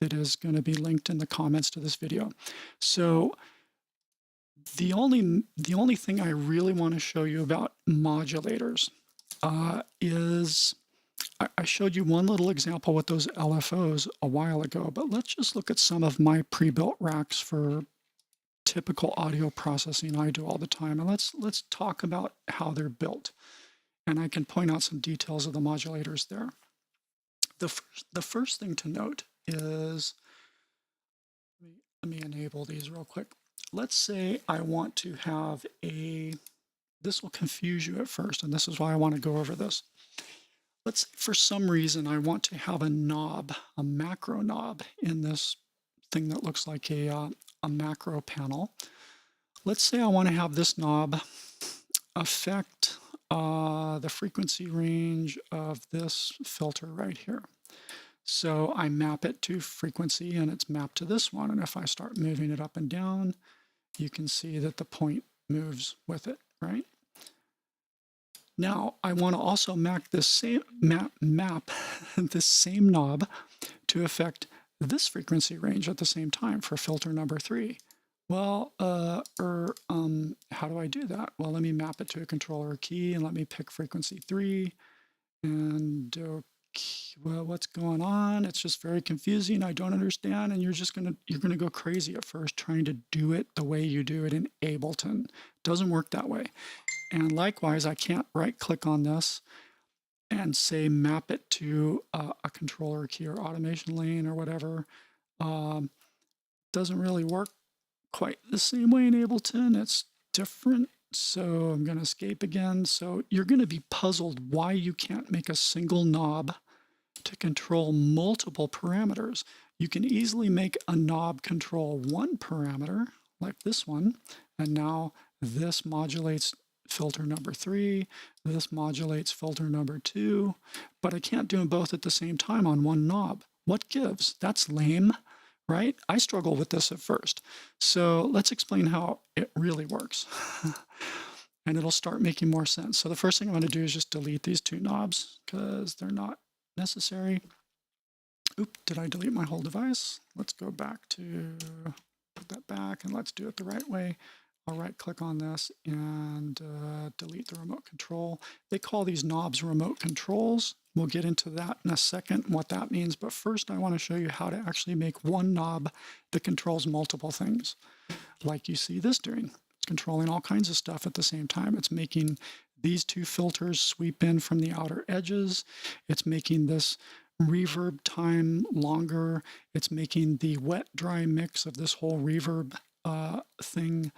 that is going to be linked in the comments to this video. So the only thing I really want to show you about modulators is I showed you one little example with those LFOs a while ago, but let's just look at some of my pre-built racks for typical audio processing I do all the time. And let's talk about how they're built. And I can point out some details of the modulators there. The first thing to note is, let me enable these real quick. Let's say I want to have this will confuse you at first, and this is why I want to go over this. Let's say for some reason I want to have a knob, a macro knob in this thing that looks like a macro panel. Let's say I want to have this knob affect the frequency range of this filter right here. So I map it to frequency and it's mapped to this one. And if I start moving it up and down, you can see that the point moves with it, right? Now I want to also map this same this same knob to affect this frequency range at the same time for filter number 3. Well, how do I do that? Well, let me map it to a controller key and let me pick frequency 3. And well, what's going on? It's just very confusing. I don't understand. And you're gonna go crazy at first trying to do it the way you do it in Ableton. It doesn't work that way. And likewise, I can't right click on this and say map it to a controller key or automation lane or whatever. Doesn't really work quite the same way in Ableton. It's different. So I'm going to escape again. So you're going to be puzzled why you can't make a single knob to control multiple parameters. You can easily make a knob control one parameter like this one. And now this modulates filter number 3, this modulates filter number 2, but I can't do them both at the same time on one knob. What gives? That's lame, right? I struggle with this at first. So let's explain how it really works. And it'll start making more sense. So the first thing I'm going to do is just delete these 2 knobs because they're not necessary. Oop, did I delete my whole device? Let's go back to, put that back and let's do it the right way. I'll right click on this and delete the remote control. They call these knobs remote controls. We'll get into that in a second, what that means. But first I want to show you how to actually make one knob that controls multiple things. Like you see this doing. It's controlling all kinds of stuff at the same time. It's making these 2 filters sweep in from the outer edges. It's making this reverb time longer. It's making the wet-dry mix of this whole reverb thing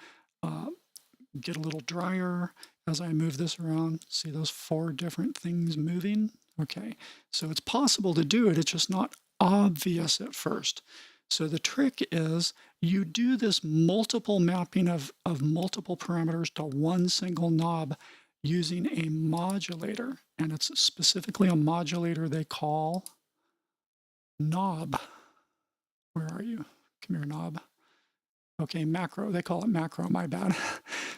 get a little drier as I move this around. See those 4 different things moving? Okay, so it's possible to do it. It's just not obvious at first. So the trick is you do this multiple mapping of multiple parameters to one single knob using a modulator. And it's specifically a modulator they call knob. Where are you? Come here, knob. Okay, macro. They call it macro, my bad.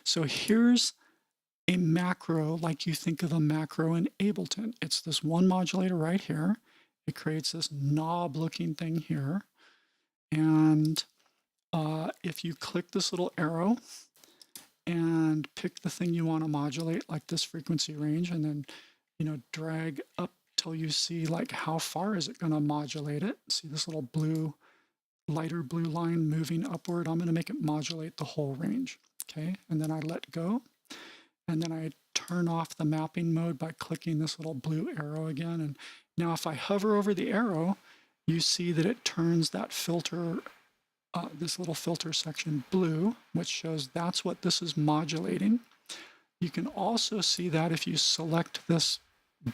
So here's a macro like you think of a macro in Ableton. It's this one modulator right here. It creates this knob looking thing here. And if you click this little arrow and pick the thing you want to modulate, like this frequency range, and then, drag up till you see like how far is it going to modulate it. See this little blue, lighter blue line moving upward. I'm going to make it modulate the whole range. Okay, and then I let go. And then I turn off the mapping mode by clicking this little blue arrow again. And now if I hover over the arrow, you see that it turns that filter, this little filter section blue, which shows that's what this is modulating. You can also see that if you select this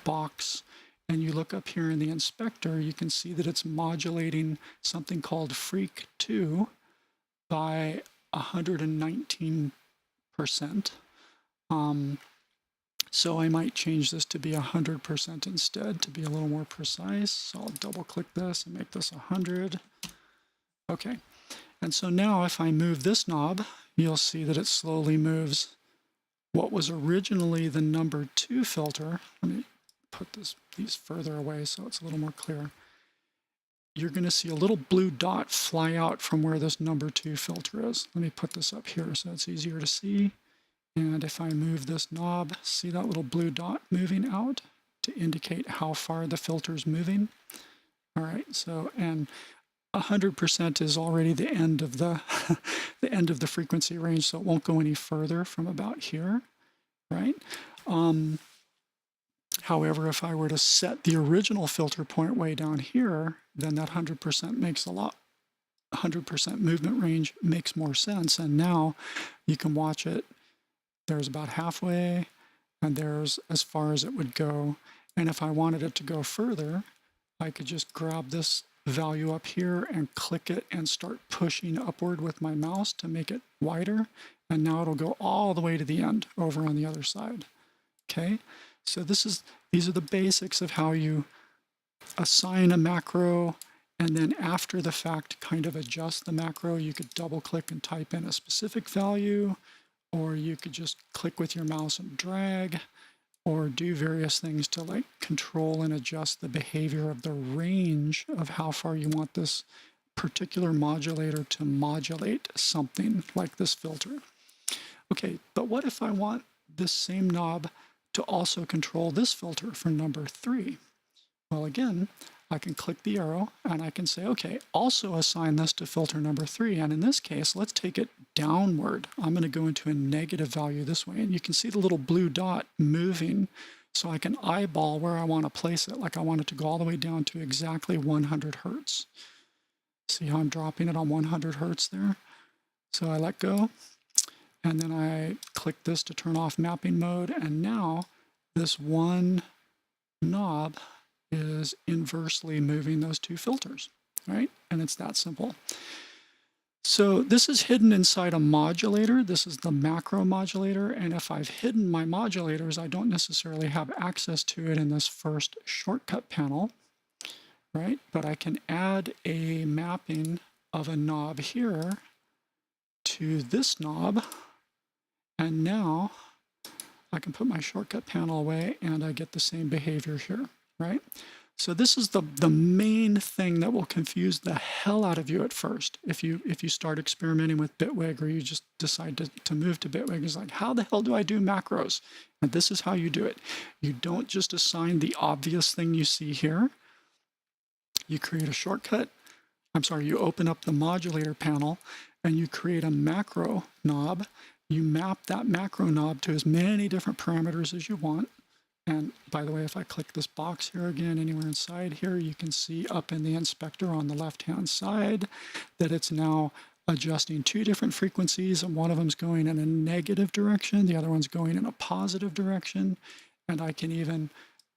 box and you look up here in the inspector, you can see that it's modulating something called freak 2 by 119%. So I might change this to be 100% instead to be a little more precise. So I'll double click this and make this 100. Okay, and so now if I move this knob, you'll see that it slowly moves what was originally the number 2 filter. Let me put these further away so it's a little more clear. You're going to see a little blue dot fly out from where this number 2 filter is. Let me put this up here so it's easier to see. And if I move this knob, see that little blue dot moving out to indicate how far the filter's moving. All right, so, and 100% is already the end of the the end of the frequency range, so it won't go any further from about here, right? However, if I were to set the original filter point way down here, then that 100% makes a lot, 100% movement range makes more sense. And now you can watch it. There's about halfway, and there's as far as it would go. And if I wanted it to go further, I could just grab this value up here and click it and start pushing upward with my mouse to make it wider. And now it'll go all the way to the end over on the other side. Okay, so these are the basics of how you assign a macro and then after the fact kind of adjust the macro. You could double click and type in a specific value, or you could just click with your mouse and drag, or do various things to like control and adjust the behavior of the range of how far you want this particular modulator to modulate something like this filter. Okay, but what if I want this same knob to also control this filter for number 3? Well, again, I can click the arrow and I can say, okay, also assign this to filter number 3. And in this case, let's take it downward. I'm going to go into a negative value this way. And you can see the little blue dot moving. So I can eyeball where I want to place it. Like I want it to go all the way down to exactly 100 Hertz. See how I'm dropping it on 100 Hertz there? So I let go. And then I click this to turn off mapping mode. And now this one knob is inversely moving those 2 filters, right? And it's that simple. So this is hidden inside a modulator. This is the macro modulator. And if I've hidden my modulators, I don't necessarily have access to it in this first shortcut panel, right? But I can add a mapping of a knob here to this knob. And now I can put my shortcut panel away and I get the same behavior here. Right? So this is the main thing that will confuse the hell out of you at first. If you start experimenting with Bitwig or you just decide to move to Bitwig, it's like, how the hell do I do macros? And this is how you do it. You don't just assign the obvious thing you see here. You create a shortcut. I'm sorry, you open up the modulator panel and you create a macro knob. You map that macro knob to as many different parameters as you want. And by the way, if I click this box here again, anywhere inside here, you can see up in the inspector on the left-hand side that it's now adjusting 2 different frequencies, and one of them's going in a negative direction, the other one's going in a positive direction. And I can even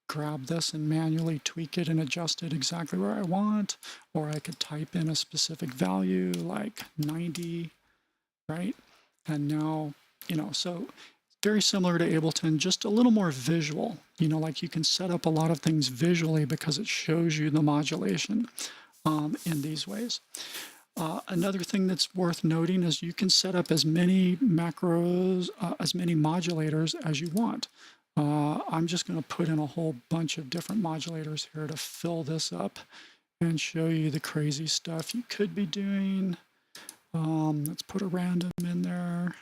grab this and manually tweak it and adjust it exactly where I want, or I could type in a specific value like 90, right? And now, so very similar to Ableton, just a little more visual. Like you can set up a lot of things visually because it shows you the modulation in these ways. Another thing that's worth noting is you can set up as many macros, as many modulators as you want. I'm just going to put in a whole bunch of different modulators here to fill this up and show you the crazy stuff you could be doing. Let's put a random in there.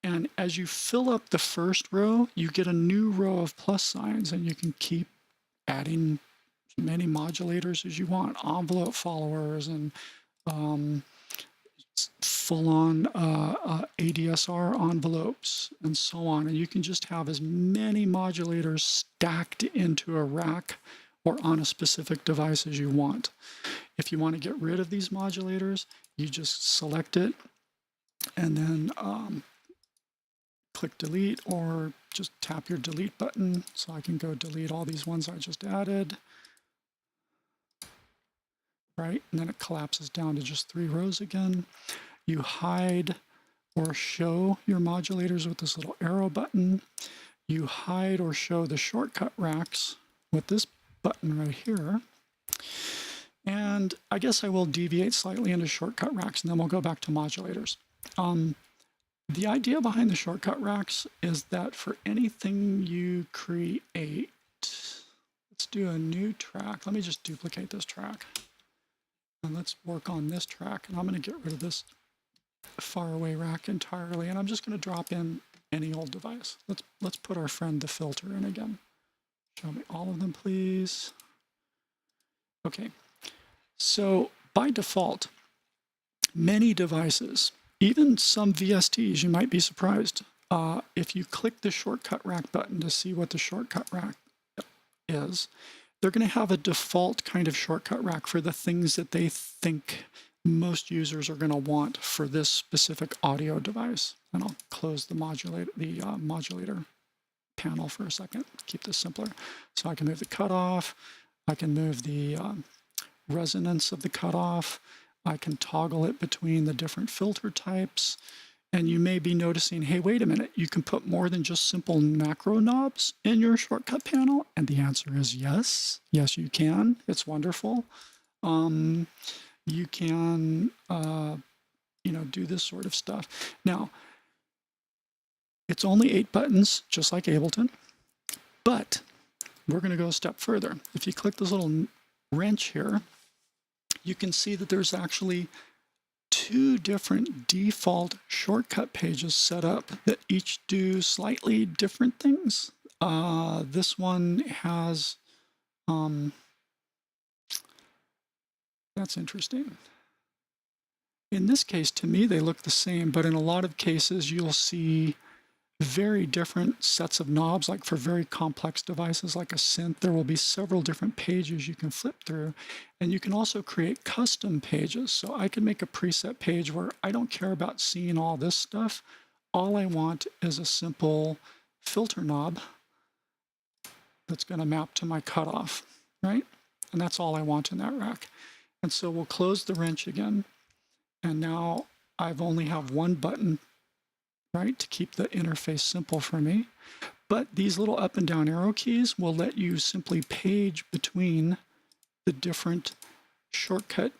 And as you fill up the first row, you get a new row of plus signs, and you can keep adding as many modulators as you want, envelope followers and full-on ADSR envelopes and so on. And you can just have as many modulators stacked into a rack or on a specific device as you want. If you want to get rid of these modulators, you just select it and then click delete or just tap your delete button. So I can go delete all these ones I just added. Right, and then it collapses down to just 3 rows again. You hide or show your modulators with this little arrow button. You hide or show the shortcut racks with this button right here. And I guess I will deviate slightly into shortcut racks, and then we'll go back to modulators. The idea behind the shortcut racks is that for anything you create, let's do a new track. Let me just duplicate this track. And let's work on this track. And I'm going to get rid of this faraway rack entirely. And I'm just going to drop in any old device. Let's put our friend the filter in again. Show me all of them, please. Okay. So by default, many devices, even some VSTs, you might be surprised. If you click the shortcut rack button to see what the shortcut rack is, they're going to have a default kind of shortcut rack for the things that they think most users are going to want for this specific audio device. And I'll close the modulator panel for a second, keep this simpler. So I can move the cutoff, I can move the resonance of the cutoff, I can toggle it between the different filter types. And you may be noticing, hey, wait a minute, you can put more than just simple macro knobs in your shortcut panel? And the answer is yes. Yes, you can. It's wonderful. You can, do this sort of stuff. Now, it's only 8 buttons, just like Ableton, but we're going to go a step further. If you click this little wrench here, you can see that there's actually 2 different default shortcut pages set up that each do slightly different things. This one has, that's interesting. In this case, to me, they look the same, but in a lot of cases, you'll see very different sets of knobs. Like for very complex devices like a synth, there will be several different pages you can flip through. And you can also create custom pages. So I can make a preset page where I don't care about seeing all this stuff. All I want is a simple filter knob that's going to map to my cutoff, right? And that's all I want in that rack. And so we'll close the wrench again. And now I've only have one button, right, to keep the interface simple for me. But these little up and down arrow keys will let you simply page between the different shortcut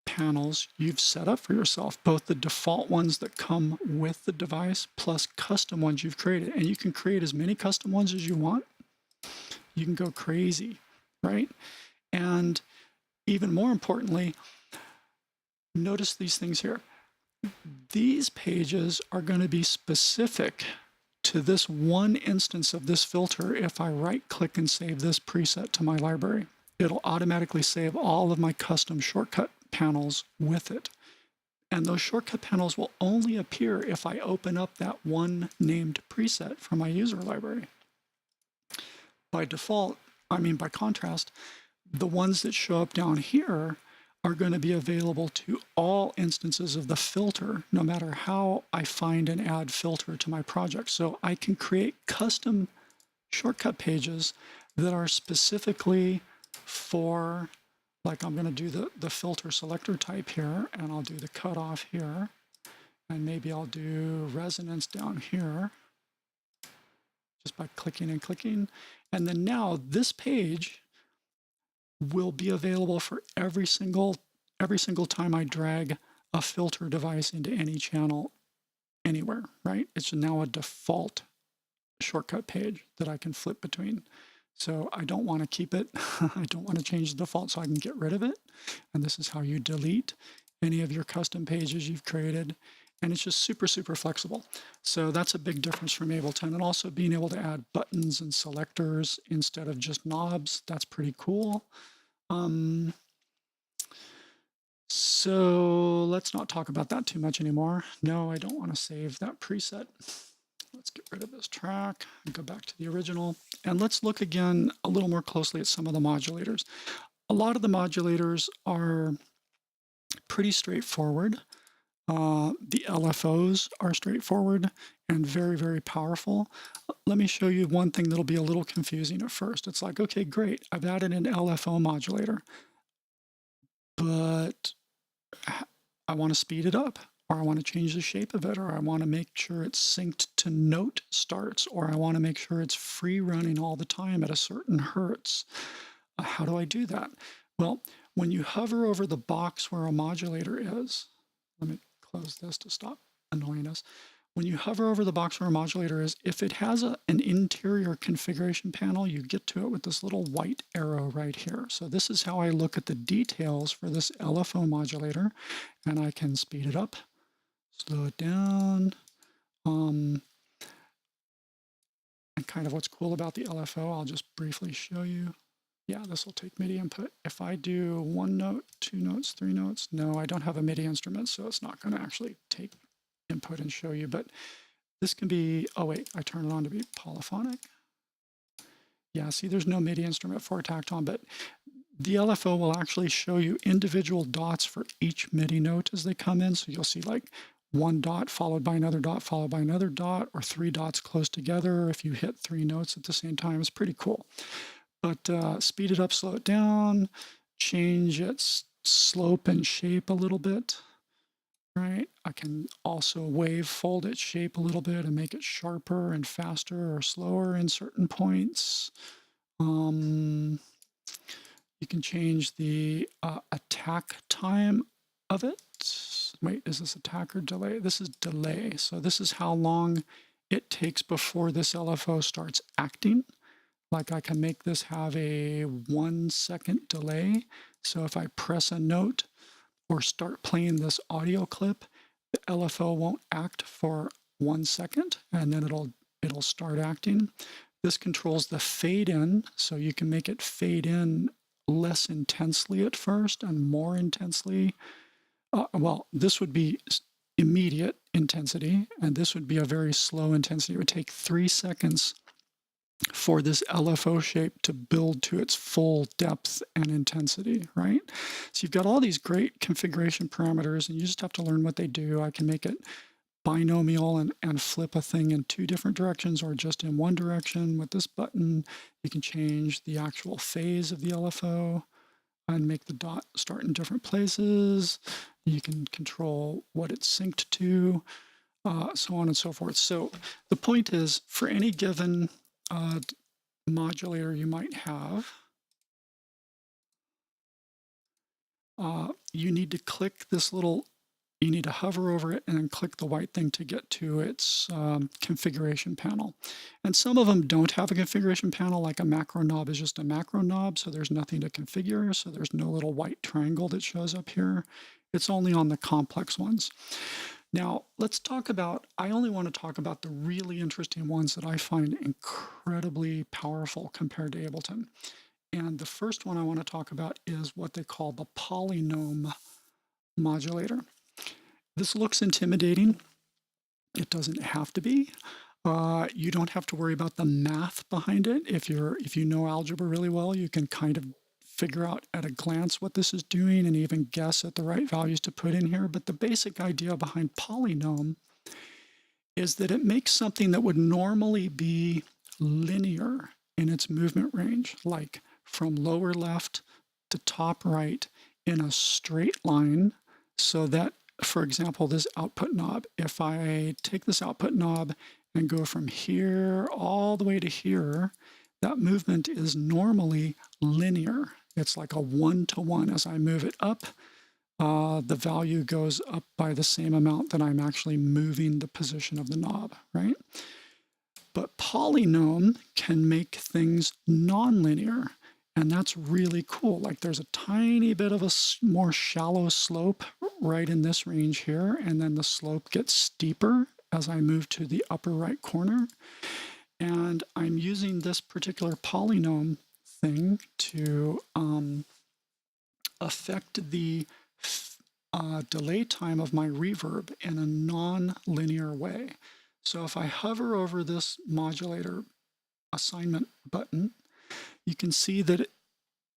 panels you've set up for yourself, both the default ones that come with the device plus custom ones you've created. And you can create as many custom ones as you want. You can go crazy, right? And even more importantly, notice these things here. These pages are going to be specific to this one instance of this filter. If I right-click and save this preset to my library, it'll automatically save all of my custom shortcut panels with it. And those shortcut panels will only appear if I open up that one named preset from my user library. By default, by contrast, the ones that show up down here are going to be available to all instances of the filter, no matter how I find and add filter to my project. So I can create custom shortcut pages that are specifically for, like I'm going to do the filter selector type here, and I'll do the cutoff here, and maybe I'll do resonance down here, just by clicking and clicking. And then now this page will be available for every single time I drag a filter device into any channel anywhere, right? It's now a default shortcut page that I can flip between. So I don't want to keep it. I don't want to change the default, so I can get rid of it. And this is how you delete any of your custom pages you've created. And it's just super, super flexible. So that's a big difference from Ableton. And also being able to add buttons and selectors instead of just knobs, that's pretty cool. So let's not talk about that too much anymore. No, I don't want to save that preset. Let's get rid of this track and go back to the original. And let's look again a little more closely at some of the modulators. A lot of the modulators are pretty straightforward. The LFOs are straightforward and very, very powerful. Let me show you one thing that'll be a little confusing at first. It's like, okay, great, I've added an LFO modulator, but I want to speed it up, or I want to change the shape of it, or I want to make sure it's synced to note starts, or I want to make sure it's free running all the time at a certain hertz. How do I do that? Well, when you hover over the box where a modulator is, let me close this to stop annoying us. When you hover over the box where a modulator is, if it has an interior configuration panel, you get to it with this little white arrow right here. So this is how I look at the details for this LFO modulator, and I can speed it up, slow it down. And kind of what's cool about the LFO, I'll just briefly show you. Yeah, this will take MIDI input. If I do 1 note, 2 notes, 3 notes, no, I don't have a MIDI instrument, so it's not going to actually take input and show you. But this can be, oh wait, I turn it on to be polyphonic. Yeah, see, there's no MIDI instrument for Tactone, but the LFO will actually show you individual dots for each MIDI note as they come in. So you'll see like 1 dot followed by another dot followed by another dot, or 3 dots close together if you hit 3 notes at the same time. It's pretty cool. But speed it up, slow it down, change its slope and shape a little bit, right? I can also wave fold its shape a little bit and make it sharper and faster or slower in certain points. You can change the attack time of it. Wait, is this attack or delay? This is delay. So this is how long it takes before this LFO starts acting. Like I can make this have a 1 second delay. So if I press a note or start playing this audio clip, the LFO won't act for 1 second, and then it'll start acting. This controls the fade in, so you can make it fade in less intensely at first and more intensely. Well, this would be immediate intensity, and this would be a very slow intensity. It would take 3 seconds for this LFO shape to build to its full depth and intensity, right? So you've got all these great configuration parameters, and you just have to learn what they do. I can make it binomial and flip a thing in 2 different directions or just in 1 direction. With this button, you can change the actual phase of the LFO and make the dot start in different places. You can control what it's synced to, so on and so forth. So the point is, for any given modulator you might have, you need to click this little, you need to hover over it and then click the white thing to get to its configuration panel. And some of them don't have a configuration panel, like a macro knob is just a macro knob, so there's nothing to configure, so there's no little white triangle that shows up here. It's only on the complex ones. Now, let's talk about, I only want to talk about the really interesting ones that I find incredibly powerful compared to Ableton. And the first one I want to talk about is what they call the polynome modulator. This looks intimidating. It doesn't have to be. You don't have to worry about the math behind it. If you know algebra really well, you can kind of figure out at a glance what this is doing and even guess at the right values to put in here. But the basic idea behind polynome is that it makes something that would normally be linear in its movement range, like from lower left to top right in a straight line, so that, for example, this output knob, if I take this output knob and go from here all the way to here, that movement is normally linear. It's like a 1-to-1. As I move it up, the value goes up by the same amount that I'm actually moving the position of the knob, right? But polynome can make things nonlinear, and that's really cool. Like there's a tiny bit of a more shallow slope right in this range here, and then the slope gets steeper as I move to the upper right corner. And I'm using this particular polynome thing to affect the delay time of my reverb in a non-linear way. So if I hover over this modulator assignment button, you can see that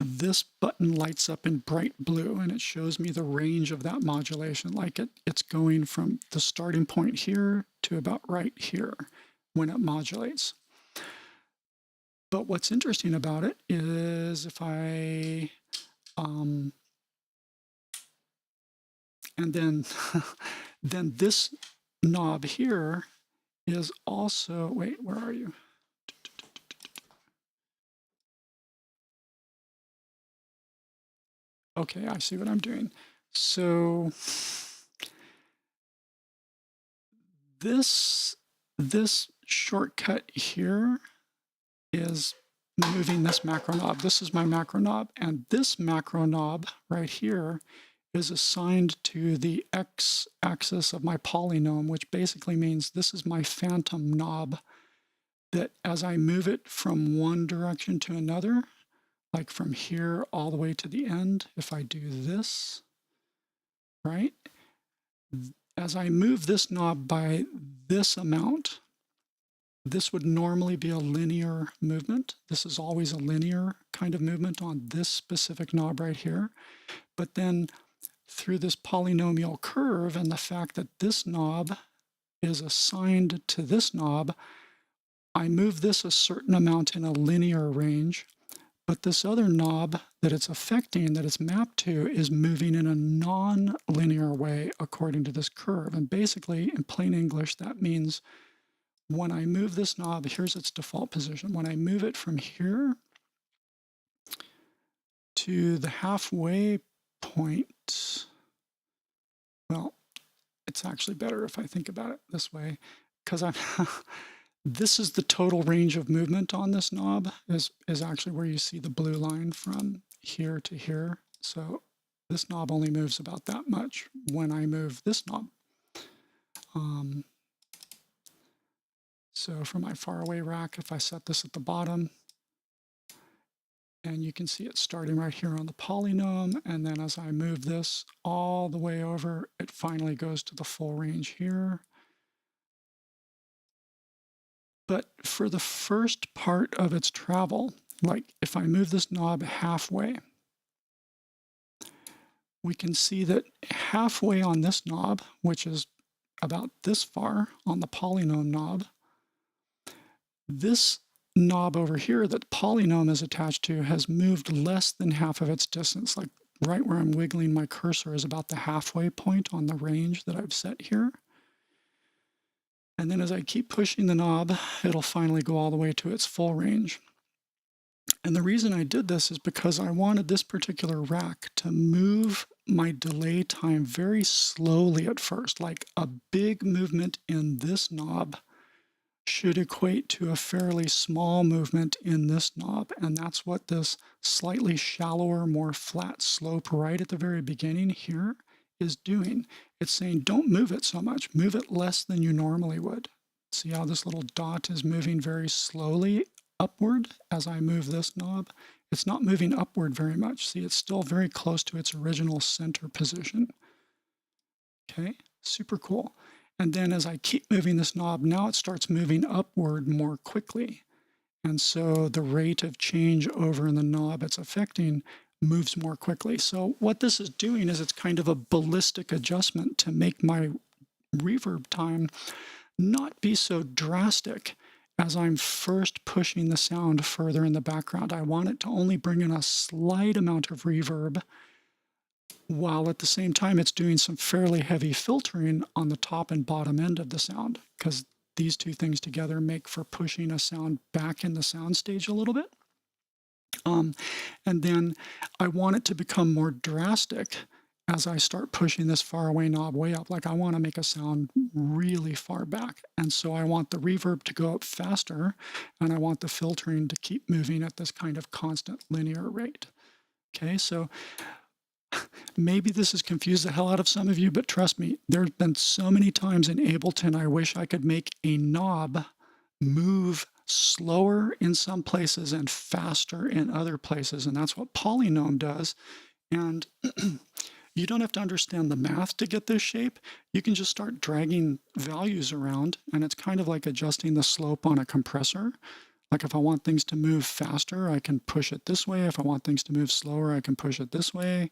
this button lights up in bright blue and it shows me the range of that modulation. Like it's going from the starting point here to about right here when it modulates. But what's interesting about it is if I, and then, then this knob here is also, wait, where are you? Okay, I see what I'm doing. So this shortcut here is moving this macro knob. This is my macro knob, and this macro knob right here is assigned to the x-axis of my polynome, which basically means this is my phantom knob, that as I move it from one direction to another, like from here all the way to the end, if I do this, right? As I move this knob by this amount, this would normally be a linear movement. This is always a linear kind of movement on this specific knob right here. But then through this polynomial curve and the fact that this knob is assigned to this knob, I move this a certain amount in a linear range, but this other knob that it's affecting, that it's mapped to, is moving in a non-linear way according to this curve. And basically, in plain English, that means when I move this knob, here's its default position. When I move it from here to the halfway point, well, it's actually better if I think about it this way, because I'm this is the total range of movement on this knob is actually where you see the blue line from here to here. So this knob only moves about that much when I move this knob. So for my faraway rack, if I set this at the bottom, and you can see it starting right here on the polynome, and then as I move this all the way over, it finally goes to the full range here. But for the first part of its travel, like if I move this knob halfway, we can see that halfway on this knob, which is about this far on the polynome knob, this knob over here that polynome is attached to has moved less than half of its distance. Like right where I'm wiggling my cursor is about the halfway point on the range that I've set here. And then as I keep pushing the knob, it'll finally go all the way to its full range. And the reason I did this is because I wanted this particular rack to move my delay time very slowly at first. Like a big movement in this knob should equate to a fairly small movement in this knob. And that's what this slightly shallower, more flat slope right at the very beginning here is doing. It's saying, don't move it so much. Move it less than you normally would. See how this little dot is moving very slowly upward as I move this knob? It's not moving upward very much. See, it's still very close to its original center position. Okay, super cool. And then as I keep moving this knob, now it starts moving upward more quickly. And so the rate of change over in the knob it's affecting moves more quickly. So what this is doing is it's kind of a ballistic adjustment to make my reverb time not be so drastic as I'm first pushing the sound further in the background. I want it to only bring in a slight amount of reverb, while at the same time it's doing some fairly heavy filtering on the top and bottom end of the sound, because these two things together make for pushing a sound back in the sound stage a little bit. And then I want it to become more drastic as I start pushing this faraway knob way up. Like I want to make a sound really far back. And so I want the reverb to go up faster, and I want the filtering to keep moving at this kind of constant linear rate. Okay, so maybe this has confused the hell out of some of you, but trust me, there's been so many times in Ableton I wish I could make a knob move slower in some places and faster in other places, and that's what polynome does. And you don't have to understand the math to get this shape. You can just start dragging values around, and it's kind of like adjusting the slope on a compressor. Like if I want things to move faster, I can push it this way. If I want things to move slower, I can push it this way.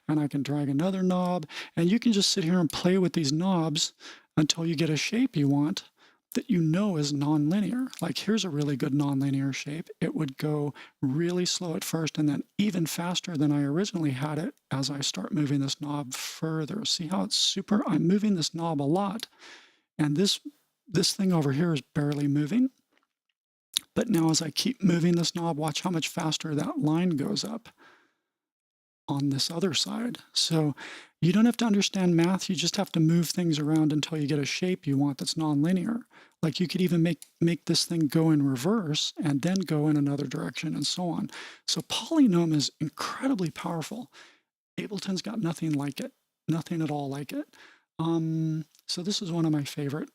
And I can drag another knob. And you can just sit here and play with these knobs until you get a shape you want that you know is nonlinear. Like here's a really good nonlinear shape. It would go really slow at first and then even faster than I originally had it as I start moving this knob further. See how it's super? I'm moving this knob a lot. And this thing over here is barely moving. But now as I keep moving this knob, watch how much faster that line goes up on this other side. So you don't have to understand math, you just have to move things around until you get a shape you want that's nonlinear. Like you could even make this thing go in reverse and then go in another direction and so on. So polynomial is incredibly powerful. Ableton's got nothing like it, nothing at all like it. So this is one of my favorite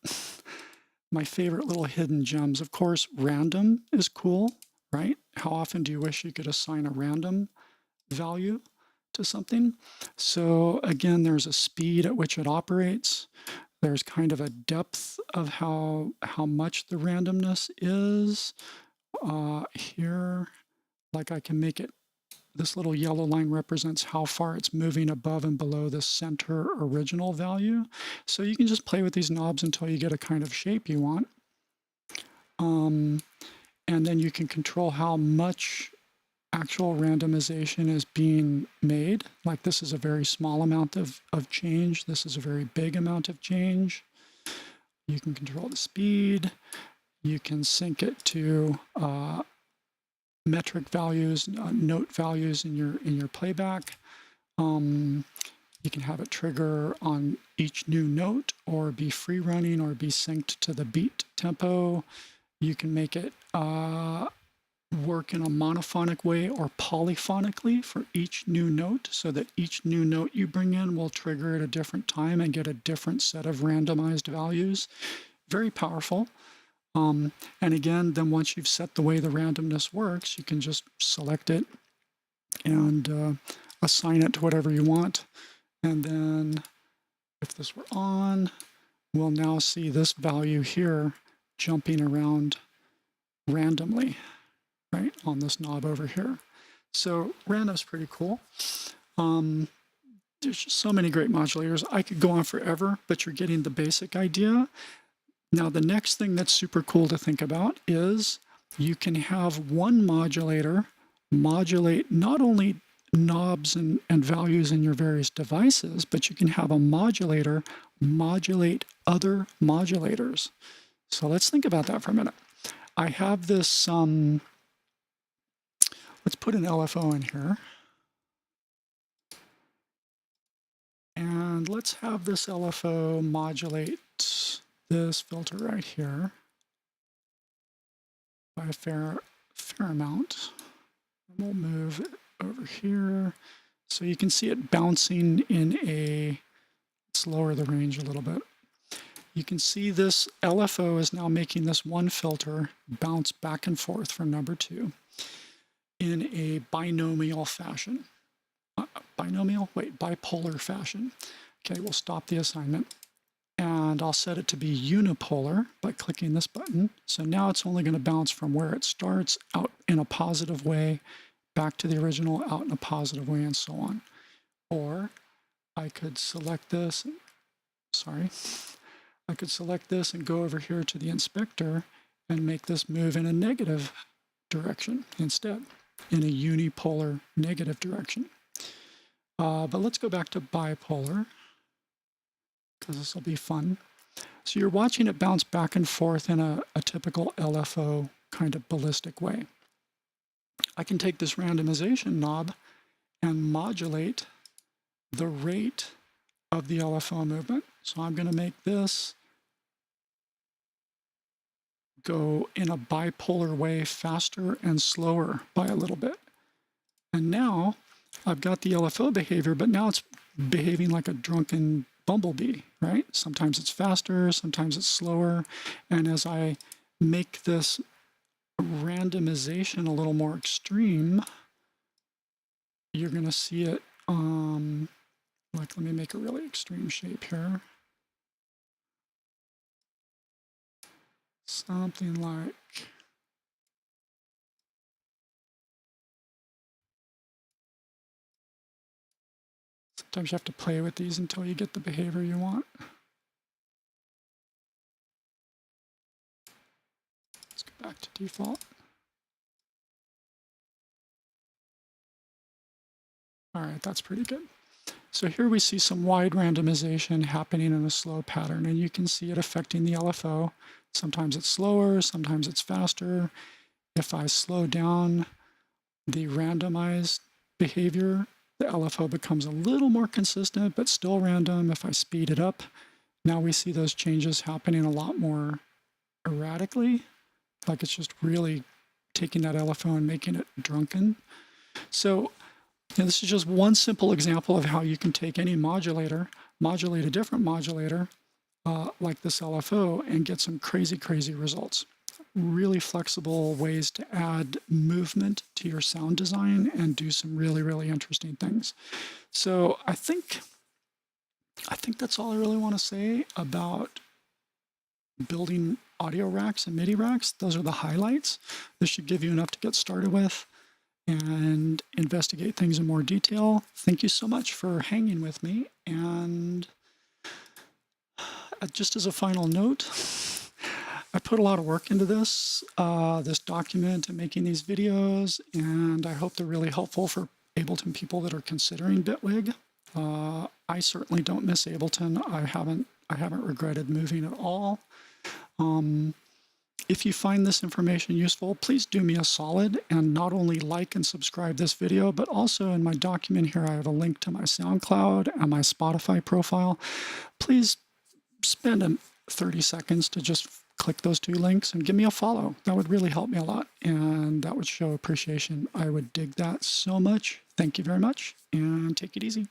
little hidden gems. Of course, random is cool, right? How often do you wish you could assign a random value to something? So again, there's a speed at which it operates. There's kind of a depth of how much the randomness is. Here, like I can make it, this little yellow line represents how far it's moving above and below the center original value. So you can just play with these knobs until you get a kind of shape you want. And then you can control how much actual randomization is being made. Like this is a very small amount of change. This is a very big amount of change. You can control the speed. You can sync it to metric values, note values in your playback. You can have it trigger on each new note or be free running or be synced to the beat tempo. You can make it work in a monophonic way or polyphonically for each new note so that each new note you bring in will trigger at a different time and get a different set of randomized values. Very powerful. And again, then once you've set the way the randomness works, you can just select it and assign it to whatever you want. And then if this were on, we'll now see this value here jumping around randomly, right, on this knob over here. So random's pretty cool. There's just so many great modulators. I could go on forever, but you're getting the basic idea. Now, the next thing that's super cool to think about is you can have one modulator modulate not only knobs and values in your various devices, but you can have a modulator modulate other modulators. So let's think about that for a minute. I have this, let's put an LFO in here. And let's have this LFO modulate this filter right here by a fair amount. And we'll move it over here. So you can see it bouncing in a, let's lower the range a little bit. You can see this LFO is now making this one filter bounce back and forth from number 2 in a binomial fashion. Bipolar fashion. Okay, we'll stop the assignment. And I'll set it to be unipolar by clicking this button. So now it's only going to bounce from where it starts out in a positive way, back to the original, out in a positive way, and so on. Or I could select this, I could select this and go over here to the inspector and make this move in a negative direction instead, in a unipolar negative direction. But let's go back to bipolar, because this will be fun. So you're watching it bounce back and forth in a typical LFO kind of ballistic way. I can take this randomization knob and modulate the rate of the LFO movement. So I'm going to make this go in a bipolar way faster and slower by a little bit. And now I've got the LFO behavior, but now it's behaving like a drunken bumblebee, right? Sometimes it's faster, sometimes it's slower. And as I make this randomization a little more extreme, you're going to see it, like, let me make a really extreme shape here. Something like Sometimes you have to play with these until you get the behavior you want. Let's go back to default. All right, that's pretty good. So here we see some wide randomization happening in a slow pattern, and you can see it affecting the LFO. Sometimes it's slower, sometimes it's faster. If I slow down the randomized behavior, the LFO becomes a little more consistent, but still random. If I speed it up, now we see those changes happening a lot more erratically, like it's just really taking that LFO and making it drunken. So this is just one simple example of how you can take any modulator, modulate a different modulator, like this LFO, and get some crazy, crazy results. Really flexible ways to add movement to your sound design and do some really, really interesting things. So I think that's all I really want to say about building audio racks and MIDI racks. Those are the highlights. This should give you enough to get started with and investigate things in more detail. Thank you so much for hanging with me. And just as a final note, I put a lot of work into this document and making these videos, and I hope they're really helpful for Ableton people that are considering Bitwig. I certainly don't miss Ableton. I haven't regretted moving at all. If you find this information useful, please do me a solid and not only like and subscribe this video, but also in my document here, I have a link to my SoundCloud and my Spotify profile. Please spend 30 seconds to just click those two links and give me a follow. That would really help me a lot, and that would show appreciation. I would dig that so much. Thank you very much, and take it easy.